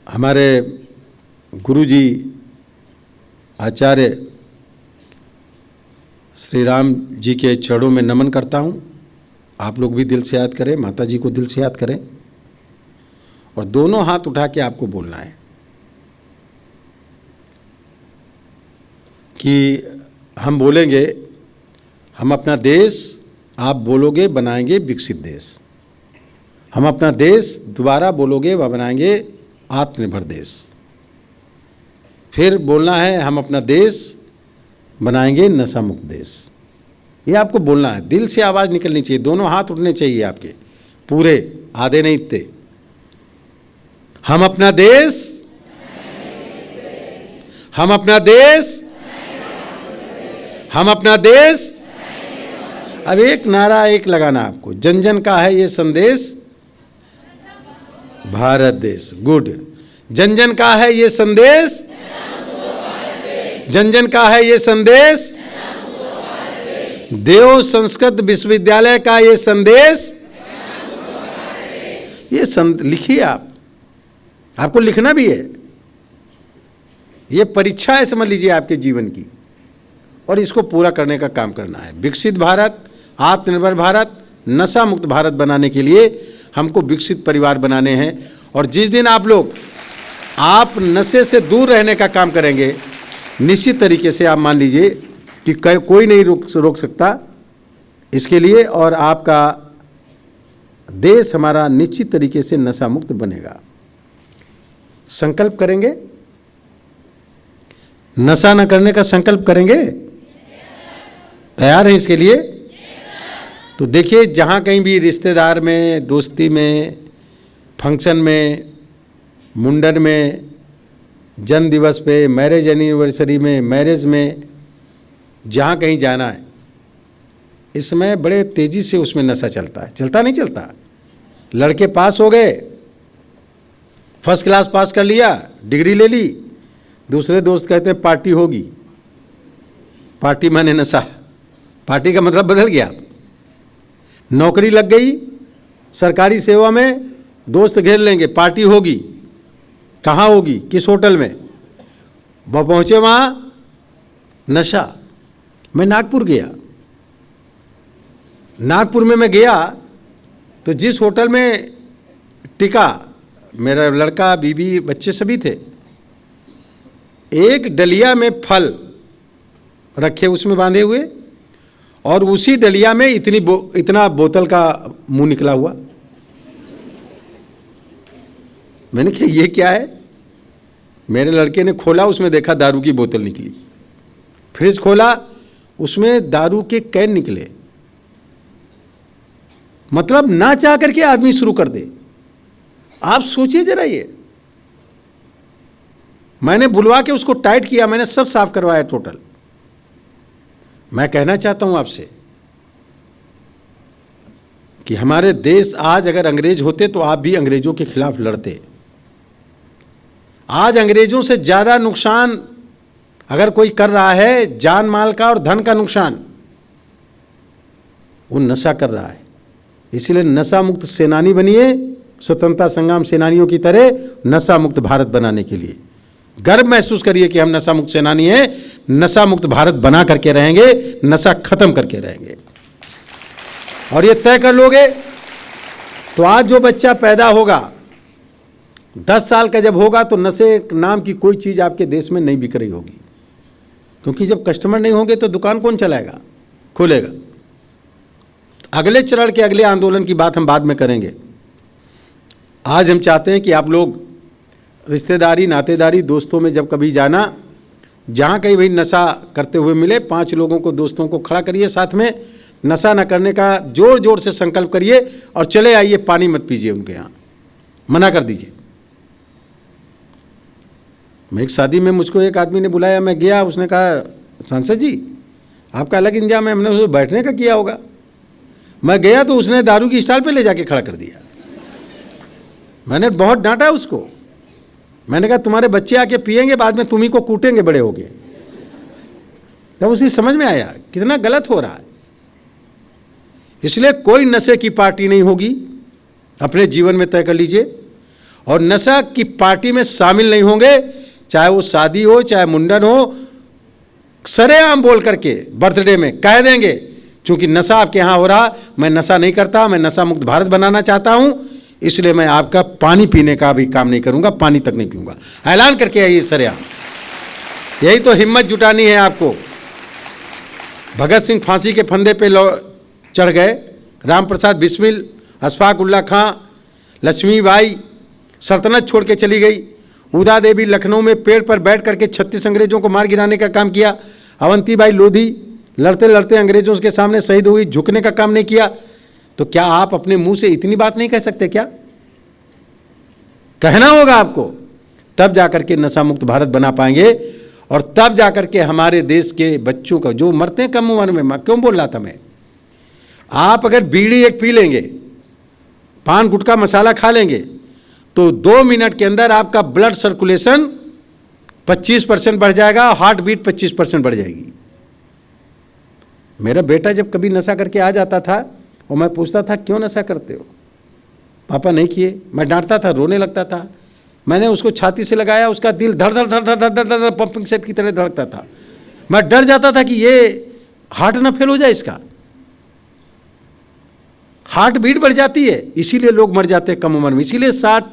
हमारे गुरुजी आचार्य श्री राम जी के चरणों में नमन करता हूँ। आप लोग भी दिल से याद करें, माता जी को दिल से याद करें, और दोनों हाथ उठा के आपको बोलना है कि हम बोलेंगे, हम अपना देश, आप बोलोगे बनाएंगे विकसित देश। हम अपना देश दोबारा बोलोगे वह बनाएंगे आत्मनिर्भर देश। फिर बोलना है, हम अपना देश बनाएंगे नशा मुक्त देश। ये आपको बोलना है, दिल से आवाज़ निकलनी चाहिए, दोनों हाथ उठने चाहिए आपके, पूरे, आधे नहीं इतने। हम अपना देश, हम अपना देश, हम अपना देश। अब एक नारा एक लगाना आपको, जन जन का है ये संदेश, भारत देश। गुड। जन जन का है ये संदेश, जन जन का है ये संदेश, देव संस्कृत विश्वविद्यालय का ये संदेश। ये लिखिए आप, आपको लिखना भी है। ये परीक्षा है, समझ लीजिए, आपके जीवन की, और इसको पूरा करने का काम करना है। विकसित भारत, आत्मनिर्भर भारत, नशा मुक्त भारत बनाने के लिए हमको विकसित परिवार बनाने हैं। और जिस दिन आप नशे से दूर रहने का काम करेंगे, निश्चित तरीके से आप मान लीजिए कि कोई नहीं रोक सकता इसके लिए, और आपका देश हमारा निश्चित तरीके से नशा मुक्त बनेगा। संकल्प करेंगे, नशा न करने का संकल्प करेंगे? तैयार हैं इसके लिए? तो देखिए, जहाँ कहीं भी रिश्तेदार में, दोस्ती में, फंक्शन में, मुंडन में, जन्म दिवस पे, मैरिज एनिवर्सरी में, मैरिज में, जहाँ कहीं जाना है, इस समय बड़े तेज़ी से उसमें नशा चलता है। चलता नहीं चलता? लड़के पास हो गए, फर्स्ट क्लास पास कर लिया, डिग्री ले ली, दूसरे दोस्त कहते हैं पार्टी होगी। पार्टी माने नशा, पार्टी का मतलब बदल गया। नौकरी लग गई सरकारी सेवा में, दोस्त घेर लेंगे, पार्टी होगी। कहाँ होगी? किस होटल में? वह पहुँचे वहाँ, नशा। मैं नागपुर गया, नागपुर में मैं गया तो जिस होटल में टिका, मेरा लड़का, बीवी, बच्चे सभी थे, एक डलिया में फल रखे उसमें बांधे हुए, और उसी डलिया में इतना बोतल का मुंह निकला हुआ। मैंने कहा ये क्या है? मेरे लड़के ने खोला, उसमें देखा दारू की बोतल निकली। फ्रिज खोला, उसमें दारू के कैन निकले। मतलब ना चाह करके आदमी शुरू कर दे। आप सोचिए जरा, ये मैंने बुलवा के उसको टाइट किया, मैंने सब साफ करवाया टोटल। मैं कहना चाहता हूं आपसे कि हमारे देश आज अगर अंग्रेज होते तो आप भी अंग्रेजों के खिलाफ लड़ते। आज अंग्रेजों से ज़्यादा नुकसान अगर कोई कर रहा है, जान माल का और धन का नुकसान, वो नशा कर रहा है। इसलिए नशा मुक्त सेनानी बनिए, स्वतंत्रता संग्राम सेनानियों की तरह नशा मुक्त भारत बनाने के लिए गर्व महसूस करिए कि हम नशा मुक्त सेनानी हैं। नशा मुक्त भारत बना करके रहेंगे, नशा खत्म करके रहेंगे। और ये तय कर लोगे तो आज जो बच्चा पैदा होगा 10 साल का जब होगा तो नशे नाम की कोई चीज़ आपके देश में नहीं बिक रही होगी, क्योंकि जब कस्टमर नहीं होंगे तो दुकान कौन चलाएगा, खोलेगा। अगले चरण के अगले आंदोलन की बात हम बाद में करेंगे। आज हम चाहते हैं कि आप लोग रिश्तेदारी, नातेदारी, दोस्तों में जब कभी जाना, जहाँ कहीं भी नशा करते हुए मिले, 5 लोगों को, दोस्तों को खड़ा करिए, साथ में नशा न करने का जोर जोर से संकल्प करिए और चले आइए। पानी मत पीजिए उनके यहाँ, मना कर दीजिए। मैं एक शादी में, मुझको एक आदमी ने बुलाया, मैं गया, उसने कहा सांसद जी आपका अलग इंतजाम है। हमने उसको बैठने का किया होगा। मैं गया तो उसने दारू की स्टॉल पे ले जाके खड़ा कर दिया। मैंने बहुत डांटा उसको। मैंने कहा तुम्हारे बच्चे आके पिएंगे, बाद में तुम ही को कूटेंगे बड़े होगे। तब उसी समझ में आया कितना गलत हो रहा है। इसलिए कोई नशे की पार्टी नहीं होगी, अपने जीवन में तय कर लीजिए। और नशा की पार्टी में शामिल नहीं होंगे, चाहे वो शादी हो, चाहे मुंडन हो, सरेआम बोल करके बर्थडे में कह देंगे चूंकि नशा आपके यहाँ हो रहा, मैं नशा नहीं करता, मैं नशा मुक्त भारत बनाना चाहता हूं, इसलिए मैं आपका पानी पीने का भी काम नहीं करूंगा, पानी तक नहीं पीऊंगा। ऐलान करके आइए सरेआम। यही तो हिम्मत जुटानी है आपको। भगत सिंह फांसी के फंदे पे चढ़ गए, राम प्रसाद बिस्मिल, अशफाक उल्ला खां, लक्ष्मीबाई सल्तनत छोड़ के चली गई, उदा देवी लखनऊ में पेड़ पर बैठ करके 36 अंग्रेजों को मार गिराने का काम किया, अवंतीबाई लोधी लड़ते लड़ते अंग्रेजों के सामने शहीद हुई, झुकने का काम नहीं किया। तो क्या आप अपने मुंह से इतनी बात नहीं कह सकते? क्या कहना होगा आपको, तब जाकर के नशा मुक्त भारत बना पाएंगे। और तब जाकर के हमारे देश के बच्चों का, जो मरते हैं कम उम्र में, क्यों बोल रहा था मैं, आप अगर बीड़ी एक पी लेंगे, पान गुटखा मसाला खा लेंगे, तो 2 मिनट के अंदर आपका ब्लड सर्कुलेशन 25% बढ़ जाएगा, हार्ट बीट 25% बढ़ जाएगी। मेरा बेटा जब कभी नशा करके आ जाता था और मैं पूछता था क्यों नशा करते हो, पापा नहीं किए, मैं डांटता था, रोने लगता था। मैंने उसको छाती से लगाया, उसका दिल धड़ धड़ धड़ धड़ धड़ धड़ पंपिंग सेट की तरह धड़कता था। मैं डर जाता था कि ये हार्ट ना फेल हो जाए, इसका हार्ट बीट बढ़ जाती है, इसीलिए लोग मर जाते हैं कम उम्र में। इसीलिए 60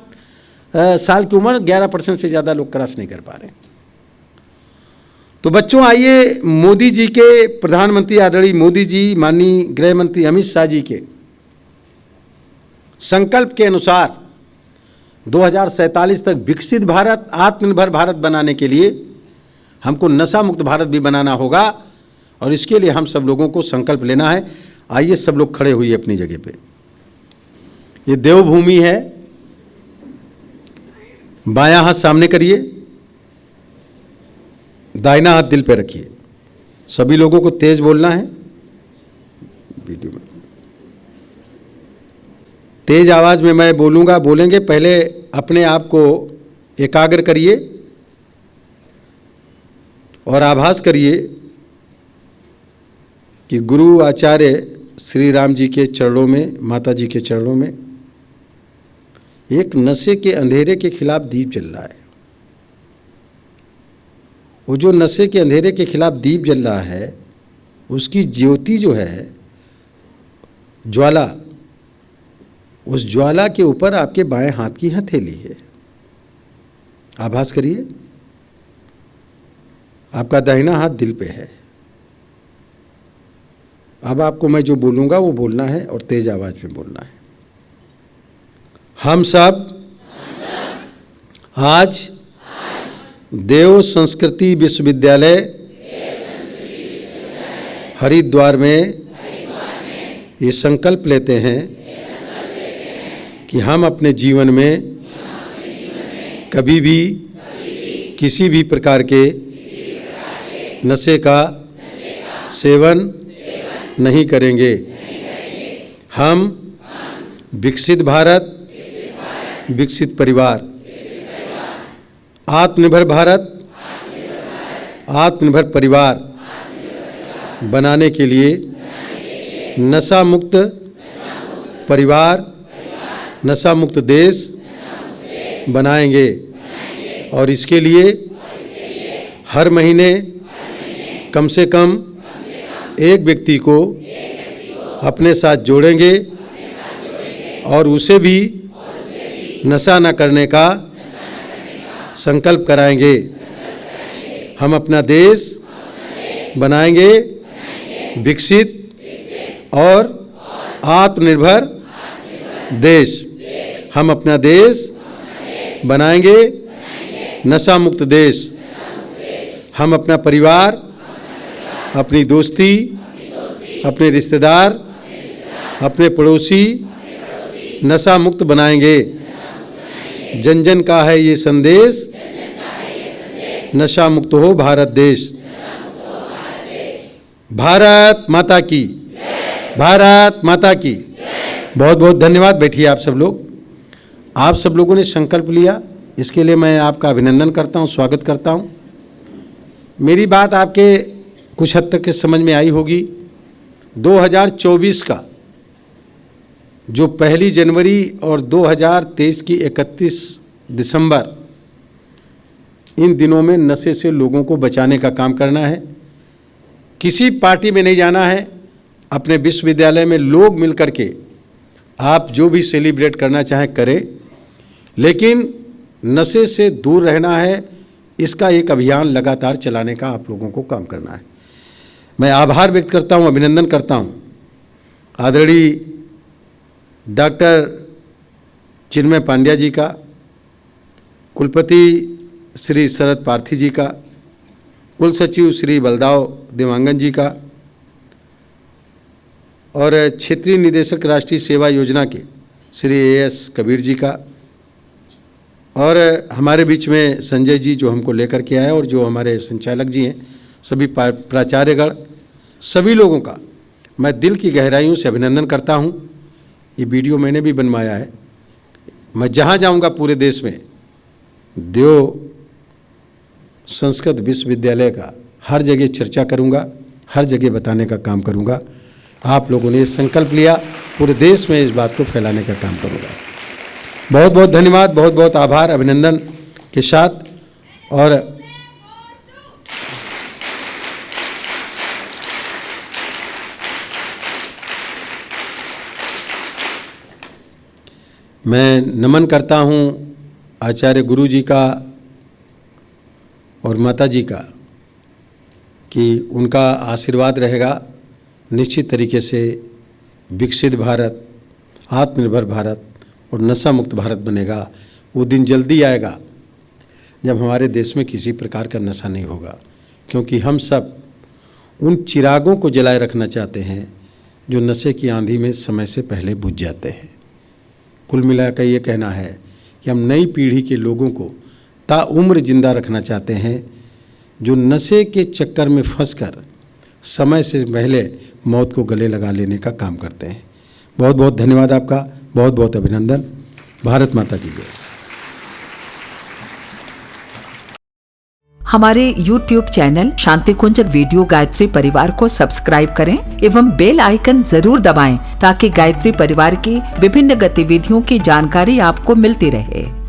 साल की उम्र 11% से ज़्यादा लोग क्रॉस नहीं कर पा रहे। तो बच्चों आइए, मोदी जी के, प्रधानमंत्री आदरणीय मोदी जी, माननीय गृह मंत्री अमित शाह जी के संकल्प के अनुसार 2047 तक विकसित भारत, आत्मनिर्भर भारत बनाने के लिए हमको नशा मुक्त भारत भी बनाना होगा। और इसके लिए हम सब लोगों को संकल्प लेना है। आइए सब लोग खड़े हुए अपनी जगह पे। ये देवभूमि है, बायां हाथ सामने करिए, दाहिना हाथ दिल पे रखिए। सभी लोगों को तेज बोलना है, वीडियो में तेज आवाज में मैं बोलूंगा, बोलेंगे। पहले अपने आप को एकाग्र करिए और आभास करिए कि गुरु आचार्य श्री राम जी के चरणों में, माता जी के चरणों में एक नशे के अंधेरे के खिलाफ दीप जल रहा है। वो जो नशे के अंधेरे के खिलाफ दीप जल रहा है, उसकी ज्योति जो है, ज्वाला, उस ज्वाला के ऊपर आपके बाएं हाथ की हथेली है। आभास करिए, आपका दाहिना हाथ दिल पे है। अब आपको मैं जो बोलूंगा वो बोलना है और तेज आवाज में बोलना है। हम सब आज देव संस्कृति विश्वविद्यालय हरिद्वार में ये संकल्प लेते हैं कि हम अपने जीवन में कभी भी किसी भी प्रकार के नशे का सेवन नहीं करेंगे। हम विकसित भारत, विकसित परिवार, आत्मनिर्भर भारत, आत्मनिर्भर परिवार बनाने के लिए नशा मुक्त परिवार, नशा मुक्त देश बनाएंगे। और इसके लिए हर महीने कम से कम एक व्यक्ति को अपने साथ जोड़ेंगे और उसे भी नशा न करने का संकल्प कराएंगे। हम अपना देश बनाएंगे विकसित और आत्मनिर्भर देश। हम अपना देश बनाएंगे नशा मुक्त देश। हम अपना परिवार, अपनी दोस्ती, अपने रिश्तेदार, अपने पड़ोसी नशा मुक्त बनाएंगे। जन जन का है ये संदेश, नशा मुक्त हो भारत देश। भारत माता की, भारत माता की। बहुत बहुत धन्यवाद। बैठिए आप सब लोग। आप सब लोगों ने संकल्प लिया, इसके लिए मैं आपका अभिनंदन करता हूं, स्वागत करता हूं। मेरी बात आपके कुछ हद तक के समझ में आई होगी। 2024 का जो 1 जनवरी और 2023 की 31 दिसंबर, इन दिनों में नशे से लोगों को बचाने का काम करना है। किसी पार्टी में नहीं जाना है। अपने विश्वविद्यालय में लोग मिलकर के आप जो भी सेलिब्रेट करना चाहें करें, लेकिन नशे से दूर रहना है। इसका एक अभियान लगातार चलाने का आप लोगों को काम करना है। मैं आभार व्यक्त करता हूं, अभिनंदन करता हूं आदरणीय डॉक्टर चिन्मय पांड्या जी का, कुलपति श्री शरद पार्थी जी का, कुल सचिव श्री बलदाव देवांगन जी का और क्षेत्रीय निदेशक राष्ट्रीय सेवा योजना के श्री AS कबीर जी का, और हमारे बीच में संजय जी जो हमको लेकर के आए, और जो हमारे संचालक जी हैं, सभी प्राचार्यगण, सभी लोगों का मैं दिल की गहराइयों से अभिनंदन करता हूं। ये वीडियो मैंने भी बनवाया है। मैं जहां जाऊंगा पूरे देश में देव संस्कृत विश्वविद्यालय का हर जगह चर्चा करूंगा, हर जगह बताने का काम करूंगा। आप लोगों ने संकल्प लिया, पूरे देश में इस बात को फैलाने का काम करूंगा। बहुत बहुत धन्यवाद, बहुत बहुत आभार, अभिनंदन के साथ। और मैं नमन करता हूं आचार्य गुरु जी का और माता जी का, कि उनका आशीर्वाद रहेगा। निश्चित तरीके से विकसित भारत, आत्मनिर्भर भारत और नशा मुक्त भारत बनेगा। वो दिन जल्दी आएगा जब हमारे देश में किसी प्रकार का नशा नहीं होगा, क्योंकि हम सब उन चिरागों को जलाए रखना चाहते हैं जो नशे की आंधी में समय से पहले बुझ जाते हैं। कुल मिलाकर ये कहना है कि हम नई पीढ़ी के लोगों को ताउम्र जिंदा रखना चाहते हैं, जो नशे के चक्कर में फंसकर समय से पहले मौत को गले लगा लेने का काम करते हैं। बहुत बहुत धन्यवाद आपका, बहुत बहुत अभिनंदन। भारत माता की जय। हमारे YouTube चैनल शांति कुंज वीडियो गायत्री परिवार को सब्सक्राइब करें एवं बेल आइकन जरूर दबाएं, ताकि गायत्री परिवार की विभिन्न गतिविधियों की जानकारी आपको मिलती रहे।